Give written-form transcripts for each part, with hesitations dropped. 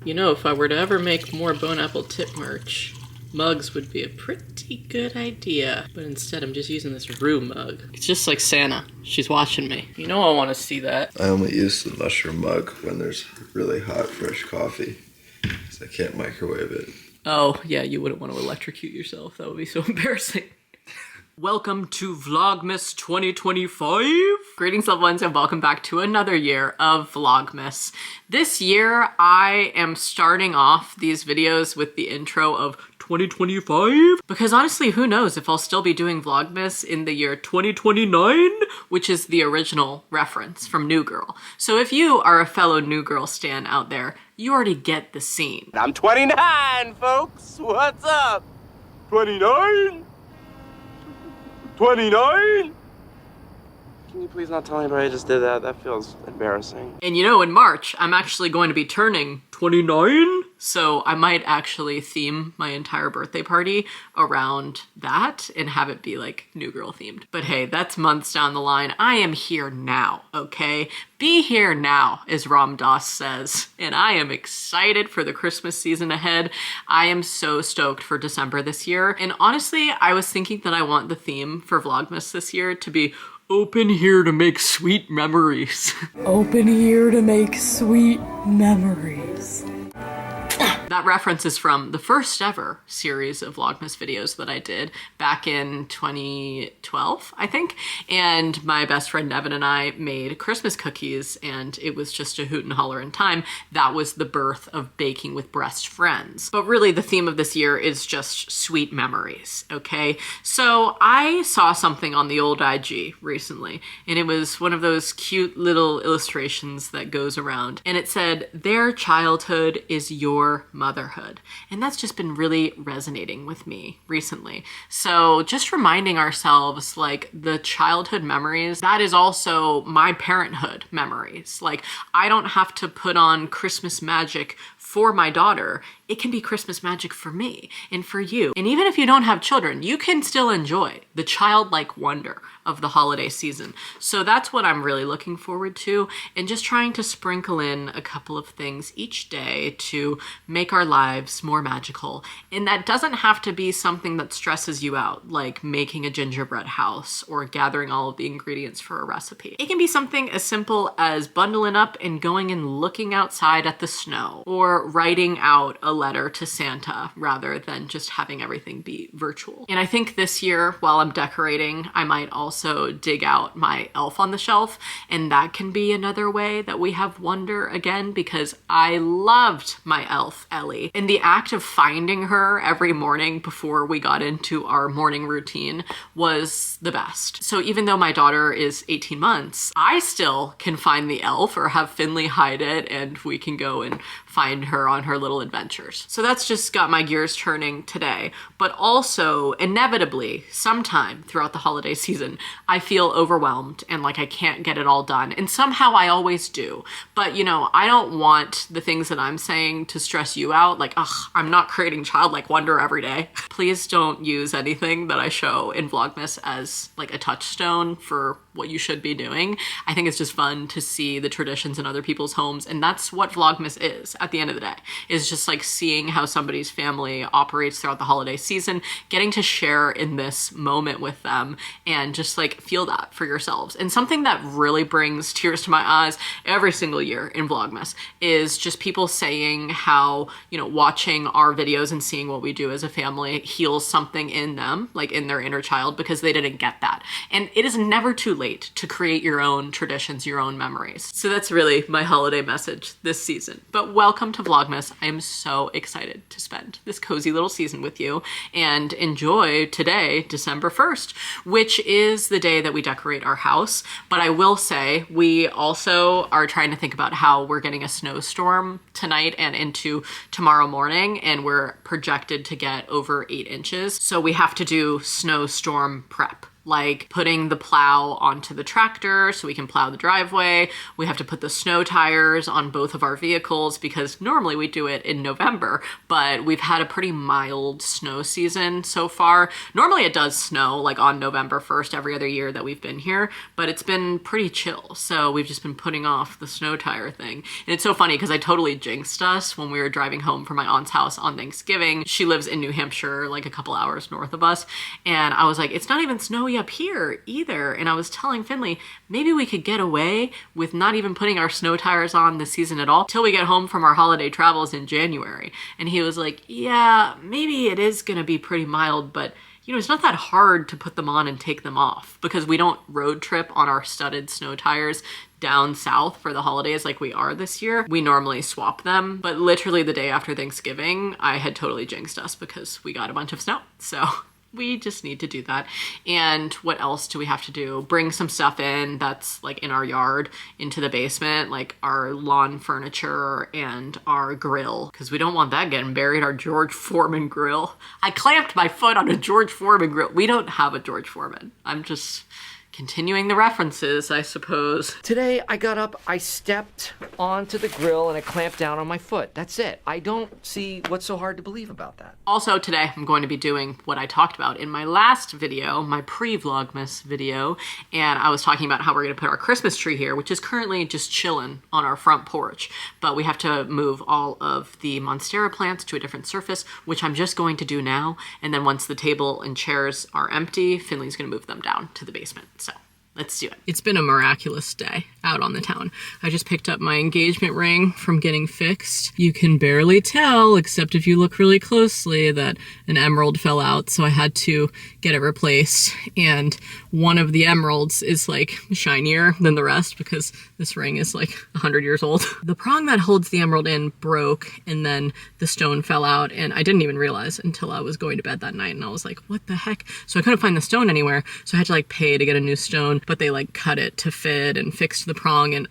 You know, if I were to ever make more Bone Apple Tip merch, mugs would be a pretty good idea. But instead, I'm just using this Rue mug. It's just like Santa. She's watching me. You know I want to see that. I only use the mushroom mug when there's really hot, fresh coffee, because I can't microwave it. Oh, yeah, you wouldn't want to electrocute yourself. That would be so embarrassing. Welcome to Vlogmas 2025. Greetings, loved ones, and welcome back to another year of Vlogmas. This year, I am starting off these videos with the intro of 2025, because honestly, who knows if I'll still be doing Vlogmas in the year 2029, which is the original reference from New Girl. So if you are a fellow New Girl stan out there, you already get the scene. I'm 29, folks. What's up? 29? 29? Can you please not tell anybody I just did that? That feels embarrassing. And you know, in March, I'm actually going to be turning 29, so I might actually theme my entire birthday party around that and have it be like New Girl themed. But hey, that's months down the line. I am here now, okay? Be here now, as Ram Dass says. And I am excited for the Christmas season ahead. I am so stoked for December this year. And honestly, I was thinking that I want the theme for Vlogmas this year to be open here to make sweet memories. Open here to make sweet memories. That reference is from the first ever series of Vlogmas videos that I did back in 2012, I think. And my best friend Evan and I made Christmas cookies, and it was just a hoot and holler in time. That was the birth of Baking with Best Friends. But really the theme of this year is just sweet memories, okay? So I saw something on the old IG recently, and it was one of those cute little illustrations that goes around. And it said, "Their childhood is your motherhood." And that's just been really resonating with me recently. So just reminding ourselves, like, the childhood memories, that is also my parenthood memories. Like, I don't have to put on Christmas magic for my daughter. It can be Christmas magic for me and for you. And even if you don't have children, you can still enjoy the childlike wonder of the holiday season. So that's what I'm really looking forward to, and just trying to sprinkle in a couple of things each day to make our lives more magical. And that doesn't have to be something that stresses you out, like making a gingerbread house or gathering all of the ingredients for a recipe. It can be something as simple as bundling up and going and looking outside at the snow, or writing out a letter to Santa rather than just having everything be virtual. And I think this year, while I'm decorating, I might also dig out my elf on the shelf, and that can be another way that we have wonder again, because I loved my elf, Ellie. And the act of finding her every morning before we got into our morning routine was the best. So even though my daughter is 18 months, I still can find the elf or have Finley hide it, and we can go and find her on her little adventures. So that's just got my gears turning today. But also, inevitably, sometime throughout the holiday season, I feel overwhelmed and like I can't get it all done. And somehow I always do. But you know, I don't want the things that I'm saying to stress you out. Like, ugh, I'm not creating childlike wonder every day. Please don't use anything that I show in Vlogmas as like a touchstone for what you should be doing. I think it's just fun to see the traditions in other people's homes, and that's what Vlogmas is at the end of the day, is just like seeing how somebody's family operates throughout the holiday season, getting to share in this moment with them and just like feel that for yourselves. And something that really brings tears to my eyes every single year in Vlogmas is just people saying how, you know, watching our videos and seeing what we do as a family heals something in them, like in their inner child, because they didn't get that. And it is never too late to create your own traditions, your own memories. So that's really my holiday message this season. But welcome to Vlogmas. I am so excited to spend this cozy little season with you and enjoy today, December 1st, which is the day that we decorate our house. But I will say, we also are trying to think about how we're getting a snowstorm tonight and into tomorrow morning, and we're projected to get over 8 inches. So we have to do snowstorm prep like putting the plow onto the tractor so we can plow the driveway. We have to put the snow tires on both of our vehicles because normally we do it in November, but we've had a pretty mild snow season so far. Normally it does snow like on November 1st every other year that we've been here, but it's been pretty chill. So we've just been putting off the snow tire thing. And it's so funny because I totally jinxed us when we were driving home from my aunt's house on Thanksgiving. She lives in New Hampshire, like a couple hours north of us. And I was like, it's not even snowy up here either. And I was telling Finley, maybe we could get away with not even putting our snow tires on this season at all till we get home from our holiday travels in January. And he was like, yeah, maybe it is gonna be pretty mild, but you know, it's not that hard to put them on and take them off because we don't road trip on our studded snow tires down south for the holidays like we are this year. We normally swap them, but literally the day after Thanksgiving, I had totally jinxed us because we got a bunch of snow. So we just need to do that. And what else do we have to do? Bring some stuff in that's like in our yard into the basement, like our lawn furniture and our grill, because we don't want that getting buried, our George Foreman grill. I clamped my foot on a George Foreman grill. We don't have a George Foreman. I'm just continuing the references, I suppose. Today I got up, I stepped onto the grill and I clamped down on my foot. That's it. I don't see what's so hard to believe about that. Also today I'm going to be doing what I talked about in my last video, my pre-Vlogmas video, and I was talking about how we're gonna put our Christmas tree here, which is currently just chilling on our front porch, but we have to move all of the Monstera plants to a different surface, which I'm just going to do now, and then once the table and chairs are empty, Finley's gonna move them down to the basement. So let's do it. It's been a miraculous day out on the town. I just picked up my engagement ring from getting fixed. You can barely tell, except if you look really closely, that an emerald fell out, so I had to get it replaced. And one of the emeralds is like shinier than the rest because this ring is like 100 years old. The prong that holds the emerald in broke, and then the stone fell out, and I didn't even realize until I was going to bed that night, and I was like, what the heck? So I couldn't find the stone anywhere, so I had to like pay to get a new stone, but they like cut it to fit and fixed the prong, and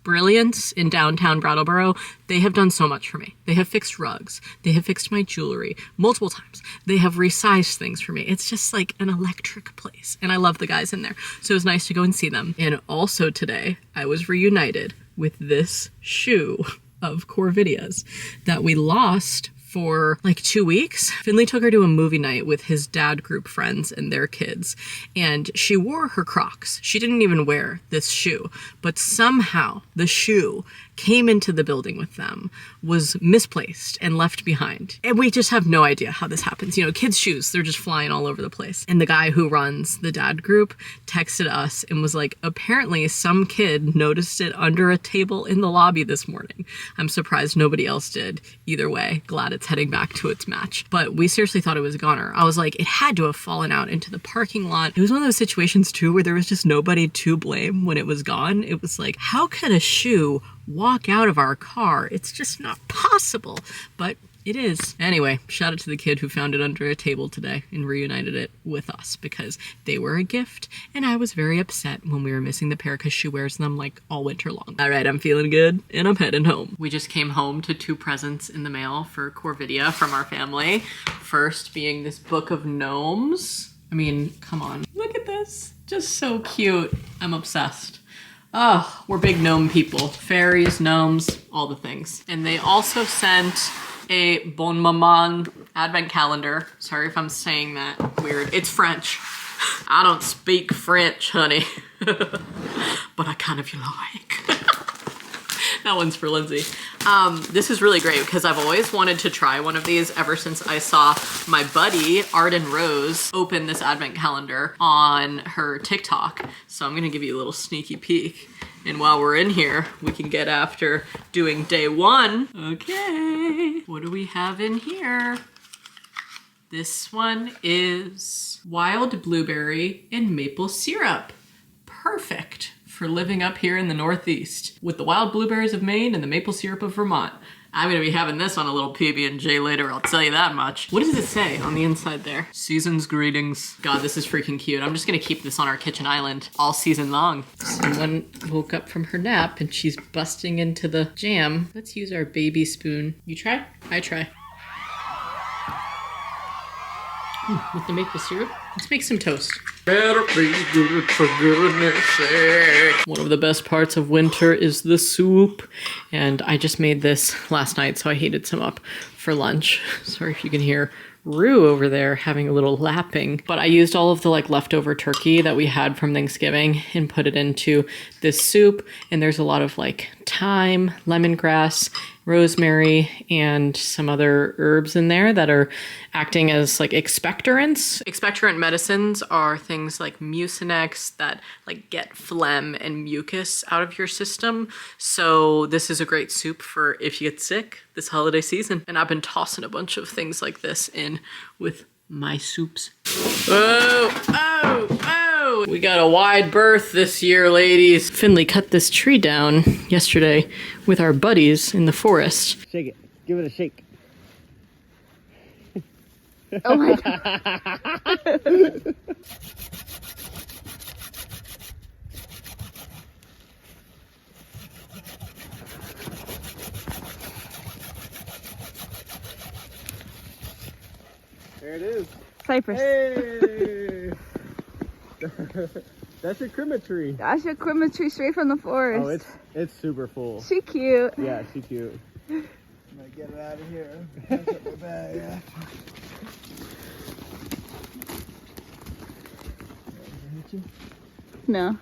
brilliance in downtown Brattleboro. They have done so much for me. They have fixed rugs. They have fixed my jewelry multiple times. They have resized things for me. It's just like an electric place, and I love the guys in there. So it was nice to go and see them. And also today, I was reunited with this shoe of Corvidia's that we lost for like 2 weeks. Finley took her to a movie night with his dad group friends and their kids, and she wore her Crocs. She didn't even wear this shoe, but somehow the shoe came into the building with them, was misplaced and left behind. And we just have no idea how this happens. You know, kids' shoes, they're just flying all over the place. And the guy who runs the dad group texted us and was like, apparently some kid noticed it under a table in the lobby this morning. I'm surprised nobody else did. Either way, glad it's heading back to its match. But we seriously thought it was a goner. I was like, it had to have fallen out into the parking lot. It was one of those situations too where there was just nobody to blame when it was gone. It was like, how could a shoe walk out of our car? It's just not possible, but it is. Anyway, shout out to the kid who found it under a table today and reunited it with us because they were a gift, and I was very upset when we were missing the pair because she wears them like all winter long. All right, I'm feeling good and I'm heading home. We just came home to 2 presents in the mail for Corvidia from our family. First being this book of gnomes. I mean, come on, look at this. Just so cute. I'm obsessed. Oh, we're big gnome people. Fairies, gnomes, all the things. And they also sent a Bonne Maman advent calendar. Sorry if I'm saying that weird. It's French. I don't speak French, honey. But I kind of like. That one's for Lindsay. This is really great because I've always wanted to try one of these ever since I saw my buddy Arden Rose open this advent calendar on her TikTok. So I'm gonna give you a little sneaky peek. And while we're in here, we can get after doing day 1. Okay, what do we have in here? This one is wild blueberry and maple syrup. Perfect for living up here in the Northeast with the wild blueberries of Maine and the maple syrup of Vermont. I'm gonna be having this on a little PB&J later, I'll tell you that much. What does it say on the inside there? Season's greetings. God, this is freaking cute. I'm just gonna keep this on our kitchen island all season long. Someone woke up from her nap and she's busting into the jam. Let's use our baby spoon. You try? I try. With the maple syrup. Let's make some toast. Better be good for goodness sake. One of the best parts of winter is the soup. And I just made this last night, so I heated some up for lunch. Sorry if you can hear Rue over there having a little lapping. But I used all of the leftover turkey that we had from Thanksgiving and put it into this soup. And there's a lot of thyme, lemongrass, rosemary, and some other herbs in there that are acting as expectorants. Expectorant medicines are things like Mucinex that get phlegm and mucus out of your system. So this is a great soup for if you get sick this holiday season. And I've been tossing a bunch of things like this in with my soups. Oh, we got a wide berth this year, ladies. Finley cut this tree down yesterday with our buddies in the forest. Shake it. Give it a shake. Oh my god. There it is. Cypress. Hey! That's your Christmas tree. That's your Christmas tree straight from the forest. Oh, it's super full. She cute. Yeah, she cute. I'm gonna get it out of here. Pack up my bag. Yeah. No.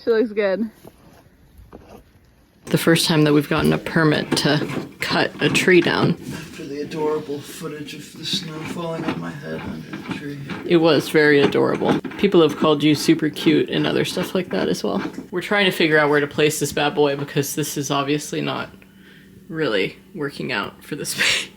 She looks good. The first time that we've gotten a permit to cut a tree down. After the adorable footage of the snow falling on my head under the tree. It was very adorable. People have called you super cute and other stuff like that as well. We're trying to figure out where to place this bad boy because this is obviously not really working out for the space.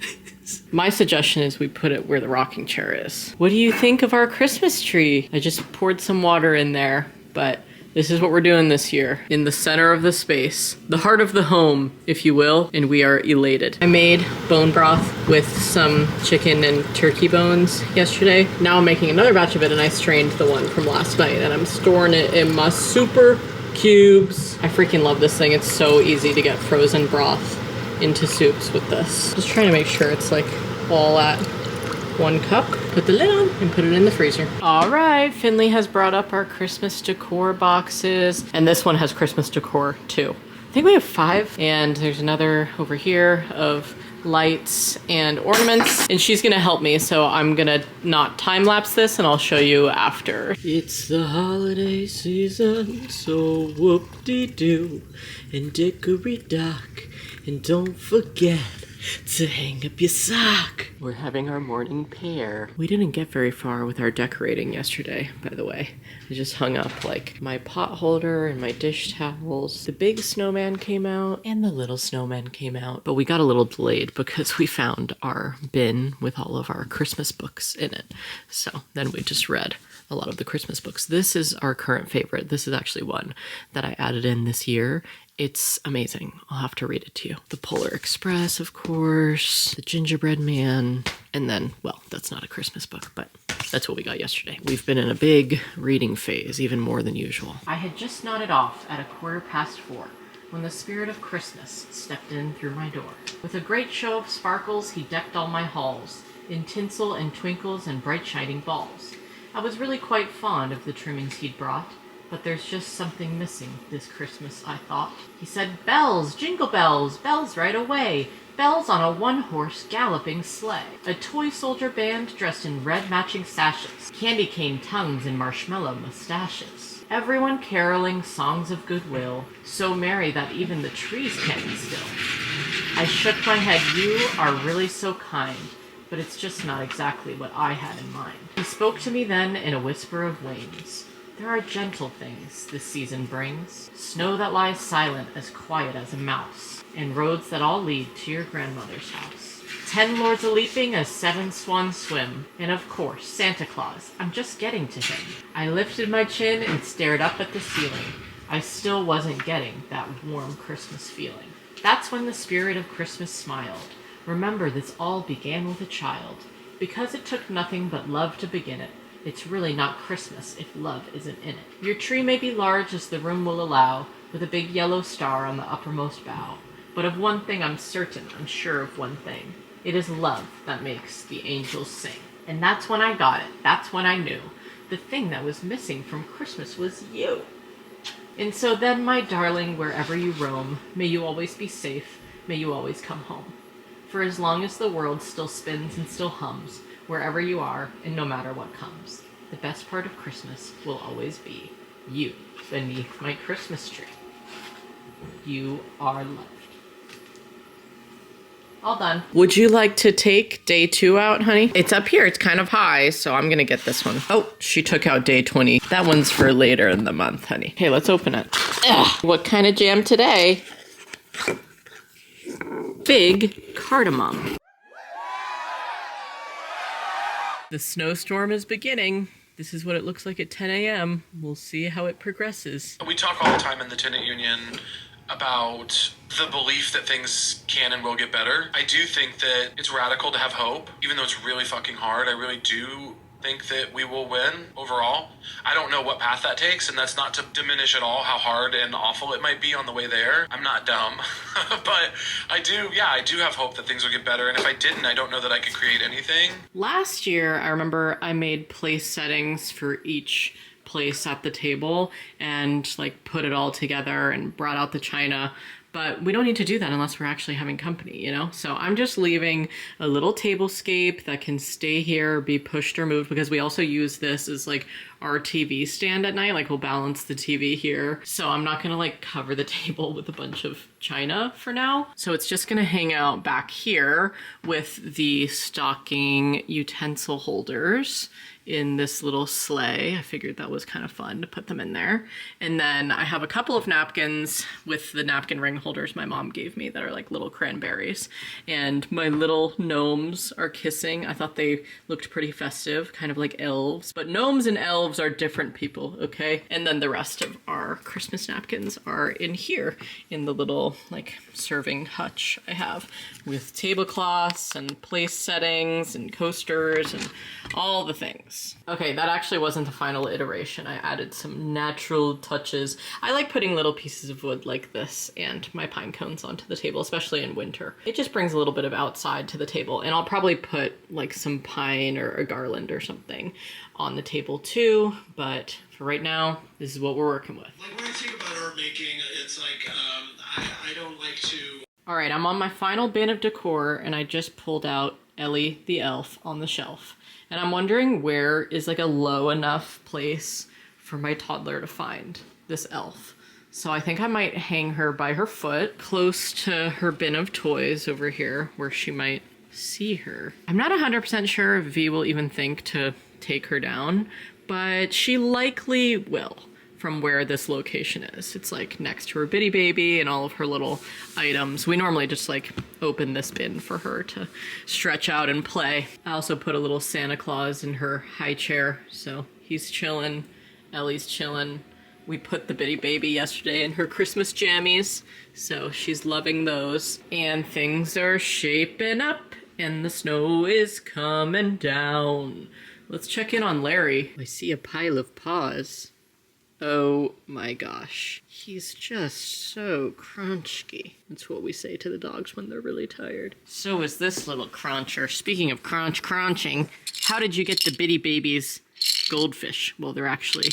My suggestion is we put it where the rocking chair is. What do you think of our Christmas tree? I just poured some water in there, but this is what we're doing this year. In the center of the space, the heart of the home, if you will, and we are elated. I made bone broth with some chicken and turkey bones yesterday. Now I'm making another batch of it, and I strained the one from last night, and I'm storing it in my super cubes. I freaking love this thing. It's so easy to get frozen broth into soups with this. Just trying to make sure it's all at 1 cup. Put the lid on and put it in the freezer. All right, Finley has brought up our Christmas decor boxes, and this one has Christmas decor too. I think we have 5, and there's another over here of lights and ornaments, and she's gonna help me, so I'm gonna not time lapse this and I'll show you after. It's the holiday season, so whoop-de-doo and dickory-dock, and don't forget to hang up your sock. We're having our morning pair. We didn't get very far with our decorating yesterday, by the way. I just hung up my pot holder and my dish towels. The big snowman came out and the little snowman came out, but we got a little delayed because we found our bin with all of our Christmas books in it. So then we just read a lot of the Christmas books. This is our current favorite. This is actually one that I added in this year. It's amazing. I'll have to read it to you. The Polar Express, of course, the Gingerbread Man, and then, well, that's not a Christmas book, but that's what we got yesterday. We've been in a big reading phase, even more than usual. I had just nodded off at 4:15 when the spirit of Christmas stepped in through my door. With a great show of sparkles, he decked all my halls, in tinsel and twinkles and bright shining balls. I was really quite fond of the trimmings he'd brought, but there's just something missing this Christmas, I thought. He said, bells, jingle bells, bells right away, bells on a one-horse galloping sleigh. A toy soldier band dressed in red matching sashes, candy cane tongues and marshmallow mustaches. Everyone caroling songs of goodwill, so merry that even the trees can't be still. I shook my head, you are really so kind, but it's just not exactly what I had in mind. He spoke to me then in a whisper of wings. There are gentle things this season brings, snow that lies silent as quiet as a mouse, and roads that all lead to your grandmother's house. 10 lords a-leaping as 7 swans swim, and of course, Santa Claus, I'm just getting to him. I lifted my chin and stared up at the ceiling. I still wasn't getting that warm Christmas feeling. That's when the spirit of Christmas smiled. Remember, this all began with a child. Because it took nothing but love to begin it, it's really not Christmas if love isn't in it. Your tree may be large as the room will allow, with a big yellow star on the uppermost bough. But of one thing I'm certain, I'm sure of one thing. It is love that makes the angels sing. And that's when I got it. That's when I knew. The thing that was missing from Christmas was you. And so then, my darling, wherever you roam, may you always be safe. May you always come home. For as long as the world still spins and still hums, wherever you are and no matter what comes, the best part of Christmas will always be you beneath my Christmas tree. You are loved. All done. Would you like to take day 2 out, honey? It's up here. It's kind of high, so I'm gonna get this one. Oh, she took out day 20. That one's for later in the month, honey. Okay, let's open it. Ugh, what kind of jam today? Fig cardamom. The snowstorm is beginning. This is what it looks like at 10 a.m. We'll see how it progresses. We talk all the time in the tenant union about the belief that things can and will get better. I do think that it's radical to have hope, even though it's really fucking hard. I really do think that we will win overall. I don't know what path that takes, and that's not to diminish at all how hard and awful it might be on the way there. I'm not dumb, but I do have hope that things will get better, and if I didn't, I don't know that I could create anything. Last year, I remember I made place settings for each place at the table and like put it all together and brought out the china. But we don't need to do that unless we're actually having company, you know? So I'm just leaving a little tablescape that can stay here, be pushed or moved, because we also use this as like our TV stand at night. Like we'll balance the TV here. So I'm not gonna like cover the table with a bunch of china for now. So it's just gonna hang out back here with the stocking utensil holders in this little sleigh. I figured that was kind of fun to put them in there. And then I have a couple of napkins with the napkin ring holders my mom gave me that are like little cranberries. And my little gnomes are kissing. I thought they looked pretty festive, kind of like elves. But gnomes and elves are different people, okay? And then the rest of our Christmas napkins are in here in the little like serving hutch I have with tablecloths and place settings and coasters and all the things. Okay, that actually wasn't the final iteration. I added some natural touches. I like putting little pieces of wood like this and my pine cones onto the table, especially in winter. It just brings a little bit of outside to the table, and I'll probably put like some pine or a garland or something on the table too, but for right now, this is what we're working with. Like when I think about art making, it's like, I don't like to... All right, I'm on my final bin of decor, and I just pulled out Ellie the elf on the shelf. And I'm wondering where is like a low enough place for my toddler to find this elf. So I think I might hang her by her foot, close to her bin of toys over here, where she might see her. I'm not 100% sure if V will even think to take her down, but she likely will, from where this location is. It's like next to her bitty baby and all of her little items. We normally just like open this bin for her to stretch out and play. I also put a little Santa Claus in her high chair, so he's chilling, Ellie's chilling. We put the bitty baby yesterday in her Christmas jammies, so she's loving those. And things are shaping up and the snow is coming down. Let's check in on Larry. I see a pile of paws. Oh my gosh. He's just so crunchy. That's what we say to the dogs when they're really tired. So is this little cruncher. Speaking of crunching, how did you get the bitty babies goldfish? Well, they're actually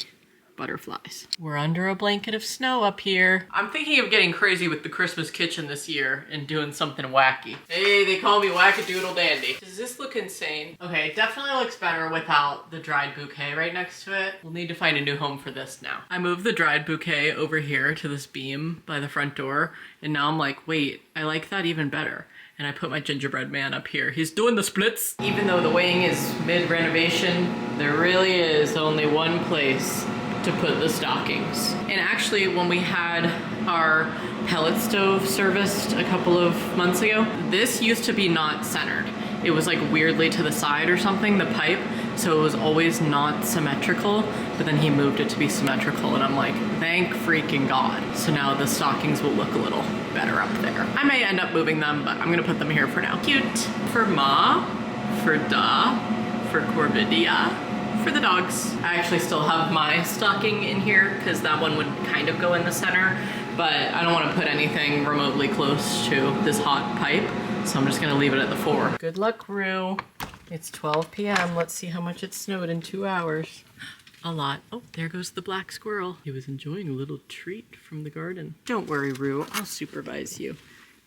butterflies. We're under a blanket of snow up here. I'm thinking of getting crazy with the Christmas kitchen this year and doing something wacky. Hey, they call me Wackadoodle Dandy. Does this look insane? Okay, it definitely looks better without the dried bouquet right next to it. We'll need to find a new home for this now. I moved the dried bouquet over here to this beam by the front door, and now I'm like, wait, I like that even better. And I put my gingerbread man up here. He's doing the splits. Even though the wing is mid-renovation, there really is only one place to put the stockings. And actually, when we had our pellet stove serviced a couple of months ago, this used to be not centered. It was like weirdly to the side or something, the pipe, so it was always not symmetrical, but then he moved it to be symmetrical, and I'm like, thank freaking God. So now the stockings will look a little better up there. I may end up moving them, but I'm gonna put them here for now. Cute. For Ma, for Da, for Corvidia, for the dogs. I actually still have my stocking in here because that one would kind of go in the center, but I don't want to put anything remotely close to this hot pipe, so I'm just gonna leave it at the 4. Good luck, Rue. It's 12 p.m. Let's see how much it snowed in 2 hours. A lot. Oh, there goes the black squirrel. He was enjoying a little treat from the garden. Don't worry, Rue. I'll supervise you.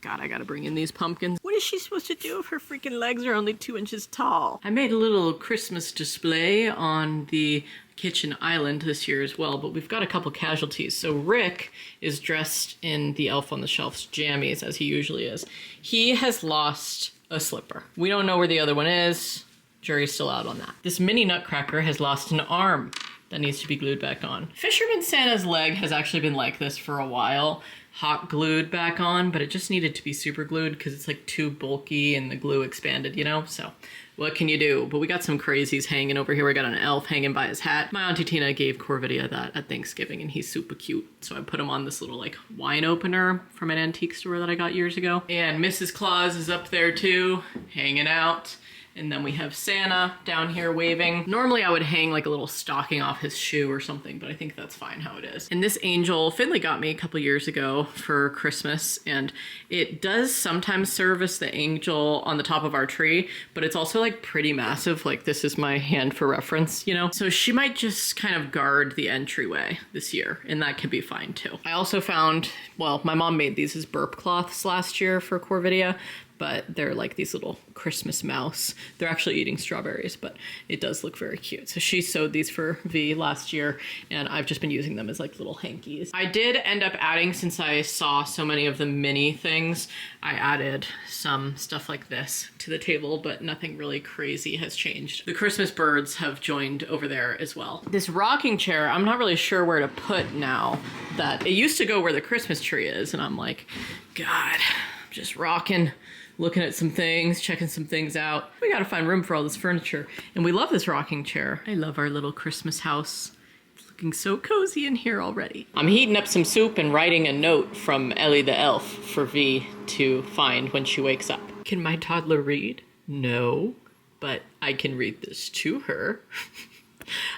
God, I gotta bring in these pumpkins. What is she supposed to do if her freaking legs are only 2 inches tall? I made a little Christmas display on the kitchen island this year as well, but we've got a couple casualties. So Rick is dressed in the Elf on the Shelf's jammies, as he usually is. He has lost a slipper. We don't know where the other one is. Jury's still out on that. This mini nutcracker has lost an arm that needs to be glued back on. Fisherman Santa's leg has actually been like this for a while. Hot glued back on, but it just needed to be super glued because it's like too bulky and the glue expanded, you know? So what can you do? But we got some crazies hanging over here. We got an elf hanging by his hat. My Auntie Tina gave Corvidia that at Thanksgiving and he's super cute. So I put him on this little like wine opener from an antique store that I got years ago. And Mrs. Claus is up there too, hanging out. And then we have Santa down here waving. Normally I would hang like a little stocking off his shoe or something, but I think that's fine how it is. And this angel, Finley got me a couple years ago for Christmas, and it does sometimes serve as the angel on the top of our tree, but it's also like pretty massive. Like this is my hand for reference, you know? So she might just kind of guard the entryway this year, and that could be fine too. I also found, well, my mom made these as burp cloths last year for Corvidia, but they're like these little Christmas mouse. They're actually eating strawberries, but it does look very cute. So she sewed these for V last year, and I've just been using them as like little hankies. I did end up adding, since I saw so many of the mini things, I added some stuff like this to the table, but nothing really crazy has changed. The Christmas birds have joined over there as well. This rocking chair, I'm not really sure where to put now that it used to go where the Christmas tree is, and I'm like, God, I'm just rocking, looking at some things, checking some things out. We gotta find room for all this furniture. And we love this rocking chair. I love our little Christmas house. It's looking so cozy in here already. I'm heating up some soup and writing a note from Ellie the elf for V to find when she wakes up. Can my toddler read? No, but I can read this to her.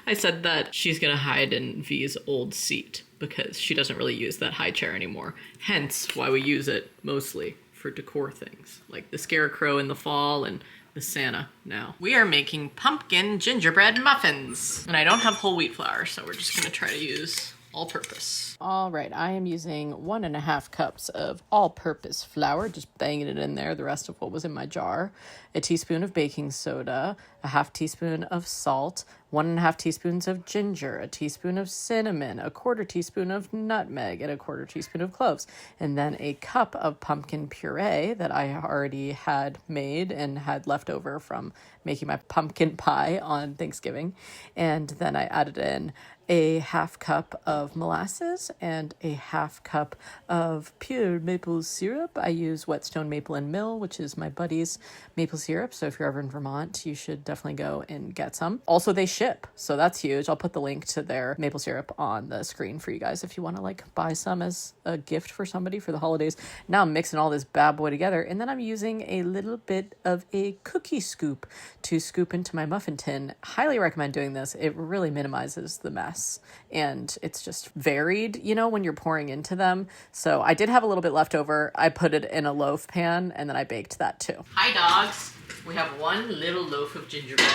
I said that she's gonna hide in V's old seat because she doesn't really use that high chair anymore. Hence why we use it mostly for decor things, like the scarecrow in the fall and the Santa now. We are making pumpkin gingerbread muffins. And I don't have whole wheat flour, so we're just gonna try to use all-purpose. All right, I am using 1.5 cups of all-purpose flour, just banging it in there, the rest of what was in my jar. A teaspoon of baking soda, a 1/2 teaspoon of salt, 1.5 teaspoons of ginger, a teaspoon of cinnamon, a 1/4 teaspoon of nutmeg, and a 1/4 teaspoon of cloves. And then a cup of pumpkin puree that I already had made and had left over from making my pumpkin pie on Thanksgiving. And then I added in a 1/2 cup of molasses and a 1/2 cup of pure maple syrup. I use Whetstone Maple and Mill, which is my buddy's maple syrup. So if you're ever in Vermont, you should definitely go and get some. Also, they ship, so that's huge. I'll put the link to their maple syrup on the screen for you guys if you want to like buy some as a gift for somebody for the holidays. Now I'm mixing all this bad boy together, and then I'm using a little bit of a cookie scoop to scoop into my muffin tin. Highly recommend doing this. It really minimizes the mess, and it's just varied, you know, when you're pouring into them. So I did have a little bit left over. I put it in a loaf pan, and then I baked that too. Hi dogs. We have 1 little loaf of gingerbread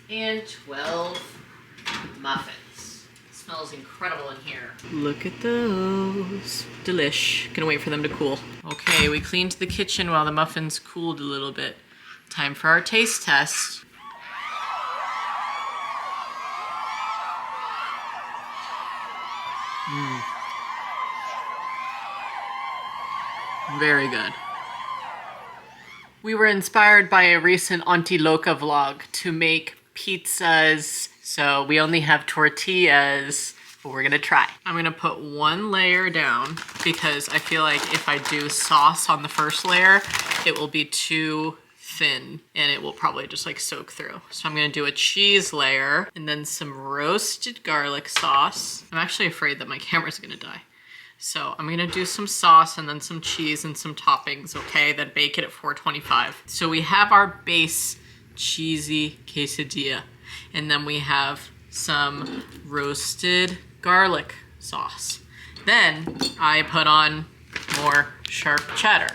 and 12 muffins. It smells incredible in here. Look at those. Delish. Gonna wait for them to cool. Okay, we cleaned the kitchen while the muffins cooled a little bit. Time for our taste test. Very good. We were inspired by a recent Auntie Loca vlog to make pizzas, so we only have tortillas, but we're gonna try. I'm gonna put 1 layer down because I feel like if I do sauce on the first layer, it will be too thin and it will probably just like soak through. So I'm gonna do a cheese layer and then some roasted garlic sauce. I'm actually afraid that my camera's gonna die. So I'm gonna do some sauce and then some cheese and some toppings, okay? Then bake it at 425. So we have our base cheesy quesadilla, and then we have some roasted garlic sauce. Then I put on more sharp cheddar.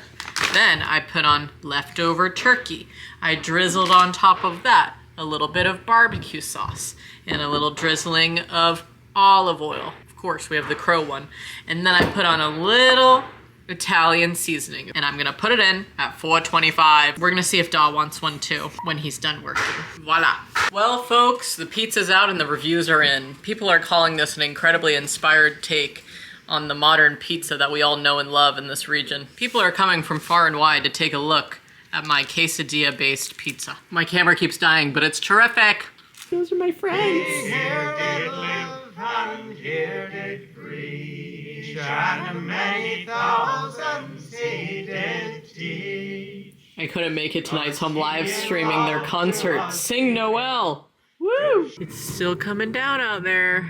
Then I put on leftover turkey. I drizzled on top of that a little bit of barbecue sauce and a little drizzling of olive oil. Of course, we have the Crow one. And then I put on a little Italian seasoning, and I'm gonna put it in at 425. We're gonna see if Daw wants one too when he's done working. Voila. Well, folks, the pizza's out and the reviews are in. People are calling this an incredibly inspired take on the modern pizza that we all know and love in this region. People are coming from far and wide to take a look at my quesadilla-based pizza. My camera keeps dying, but it's terrific. Those are my friends. Here did live and here did preach, and many thousands he did teach. I couldn't make it tonight, so I'm live streaming their concert. Sing Noel! Woo! It's still coming down out there.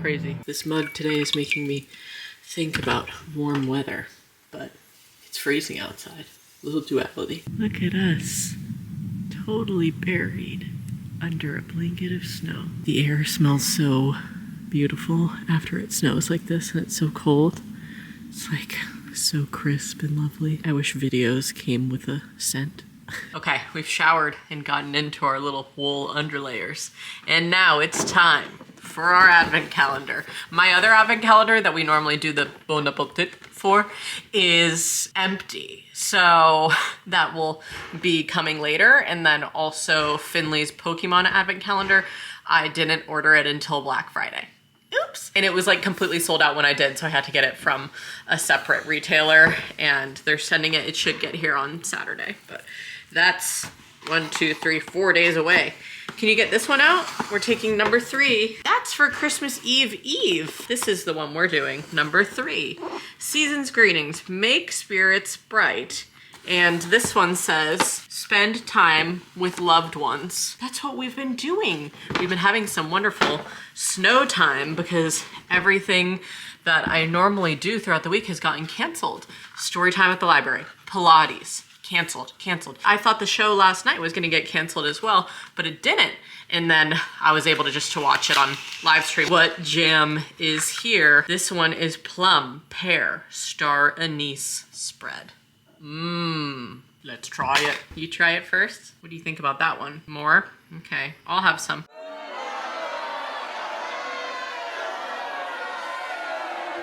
Crazy. This mug today is making me think about warm weather, but it's freezing outside. Little duality. Look at us. Totally buried under a blanket of snow. The air smells so beautiful after it snows like this and it's so cold. It's like so crisp and lovely. I wish videos came with a scent. Okay, we've showered and gotten into our little wool underlayers. And now it's time for our advent calendar. My other advent calendar that we normally do the Bonne Maman Pokemon for is empty. So that will be coming later. And then also Finley's Pokemon advent calendar, I didn't order it until Black Friday. Oops. And it was like completely sold out when I did, so I had to get it from a separate retailer and they're sending it. It should get here on Saturday, but that's 1, 2, 3, 4 days away. Can you get this one out? We're taking number 3. That's for Christmas Eve. This is the one we're doing. Number 3. Season's greetings. Make spirits bright. And this one says, spend time with loved ones. That's what we've been doing. We've been having some wonderful snow time because everything that I normally do throughout the week has gotten canceled. Story time at the library, Pilates, canceled. I thought the show last night was gonna get canceled as well, but it didn't. And then I was able to watch it on live stream. What jam is here? This one is plum, pear, star anise spread. Let's try it. You try it first? What do you think about that one? More? Okay, I'll have some.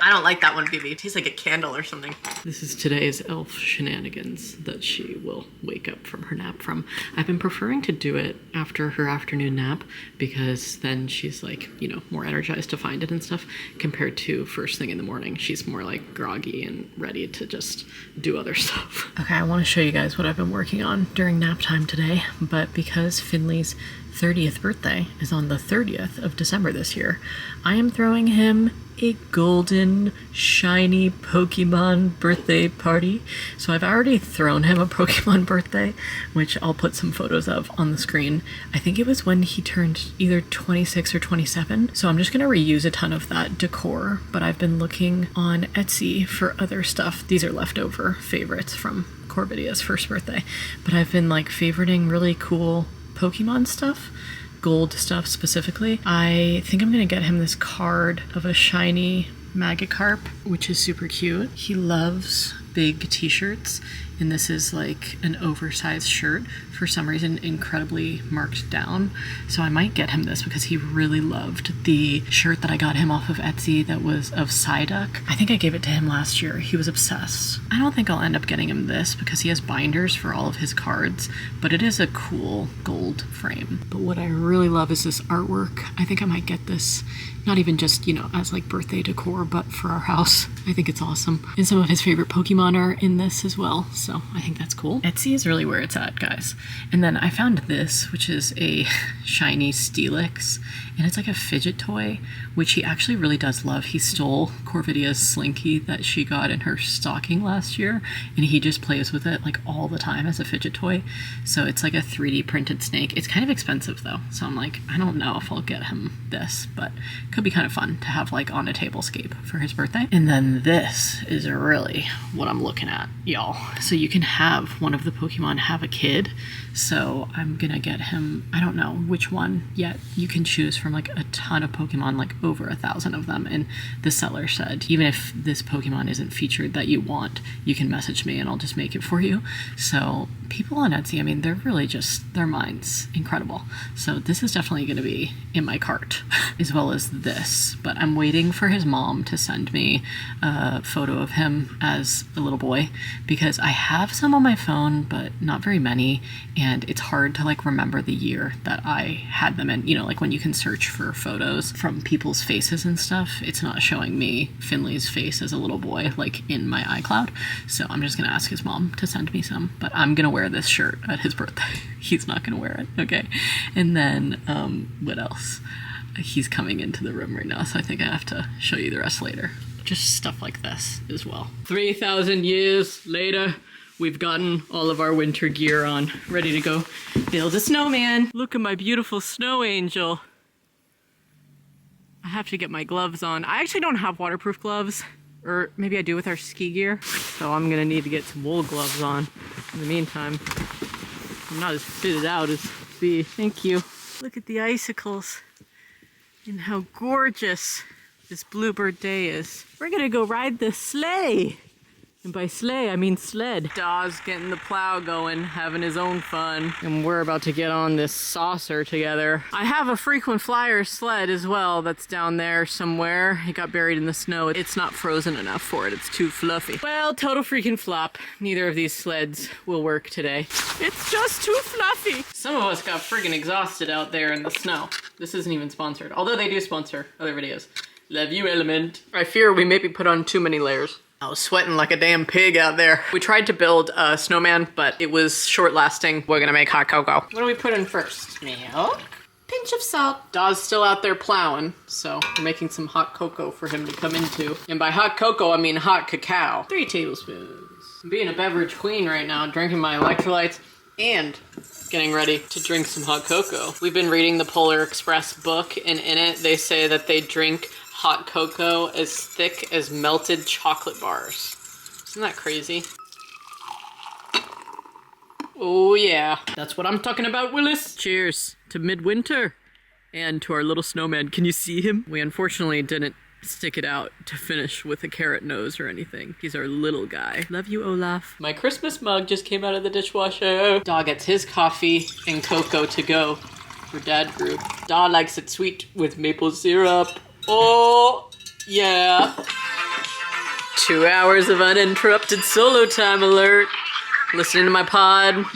I don't like that one, Phoebe. It tastes like a candle or something. This is today's elf shenanigans that she will wake up from her nap from. I've been preferring to do it after her afternoon nap because then she's like, you know, more energized to find it and stuff compared to first thing in the morning. She's more like groggy and ready to just do other stuff. Okay, I want to show you guys what I've been working on during nap time today, but because Finley's 30th birthday is on the 30th of December this year, I am throwing him a golden, shiny Pokemon birthday party. So I've already thrown him a Pokemon birthday, which I'll put some photos of on the screen. I think it was when he turned either 26 or 27. So I'm just gonna reuse a ton of that decor, but I've been looking on Etsy for other stuff. These are leftover favorites from Corvidia's first birthday, but I've been like favoriting really cool Pokemon stuff, gold stuff specifically. I think I'm gonna get him this card of a shiny Magikarp, which is super cute. He loves big t-shirts, and this is like an oversized shirt, for some reason incredibly marked down. So I might get him this because he really loved the shirt that I got him off of Etsy that was of Psyduck. I think I gave it to him last year. He was obsessed. I don't think I'll end up getting him this because he has binders for all of his cards, but it is a cool gold frame. But what I really love is this artwork. I think I might get this, not even just, you know, as like birthday decor, but for our house. I think it's awesome. And some of his favorite Pokemon are in this as well, so I think that's cool. Etsy is really where it's at, guys. And then I found this, which is a shiny Steelix, and it's like a fidget toy, which he actually really does love. He stole Corvidia's Slinky that she got in her stocking last year, and he just plays with it like all the time as a fidget toy. So it's like a 3D printed snake. It's kind of expensive though, so I'm like, I don't know if I'll get him this, but could be kind of fun to have like on a tablescape for his birthday. And then this is really what I'm looking at, y'all. So you can have one of the Pokemon have a kid. So I'm gonna get him, I don't know which one yet. You can choose from like a ton of Pokemon, like over 1,000 of them. And the seller said, even if this Pokemon isn't featured that you want, you can message me and I'll just make it for you. So people on Etsy, I mean, they're really just, their mind's incredible. So this is definitely gonna be in my cart, as well as this. But I'm waiting for his mom to send me a photo of him as a little boy, because I have some on my phone, but not very many. And it's hard to like remember the year that I had them in. You know, like when you can search for photos from people's faces and stuff, it's not showing me Finley's face as a little boy like in my iCloud. So I'm just gonna ask his mom to send me some, but I'm gonna wear this shirt at his birthday. He's not gonna wear it, okay? And then, what else? He's coming into the room right now, so I think I have to show you the rest later. Just stuff like this as well. 3,000 years later, we've gotten all of our winter gear on, ready to go build a snowman. Look at my beautiful snow angel. I have to get my gloves on. I actually don't have waterproof gloves, or maybe I do with our ski gear. So I'm gonna need to get some wool gloves on. In the meantime, I'm not as fitted out as B. Thank you. Look at the icicles and how gorgeous this bluebird day is. We're gonna go ride the sleigh. And by sleigh, I mean sled. Daw's getting the plow going, having his own fun. And we're about to get on this saucer together. I have a frequent flyer sled as well that's down there somewhere. It got buried in the snow. It's not frozen enough for it. It's too fluffy. Well, total freaking flop. Neither of these sleds will work today. It's just too fluffy. Some of us got friggin' exhausted out there in the snow. This isn't even sponsored, although they do sponsor other videos. Love you, Element. I fear we maybe put on too many layers. I was sweating like a damn pig out there. We tried to build a snowman, but it was short lasting. We're gonna make hot cocoa. What do we put in first? Milk, pinch of salt. Daw's still out there plowing, so we're making some hot cocoa for him to come into. And by hot cocoa, I mean hot cacao. 3 tablespoons. I'm being a beverage queen right now, drinking my electrolytes and getting ready to drink some hot cocoa. We've been reading the Polar Express book, and in it, they say that they drink hot cocoa as thick as melted chocolate bars. Isn't that crazy? Oh yeah, that's what I'm talking about, Willis. Cheers to midwinter and to our little snowman. Can you see him? We unfortunately didn't stick it out to finish with a carrot nose or anything. He's our little guy. Love you, Olaf. My Christmas mug just came out of the dishwasher. Daw gets his coffee and cocoa to go for Dad group. Daw likes it sweet with maple syrup. Oh, yeah. 2 hours of uninterrupted solo time alert. Listening to my pod,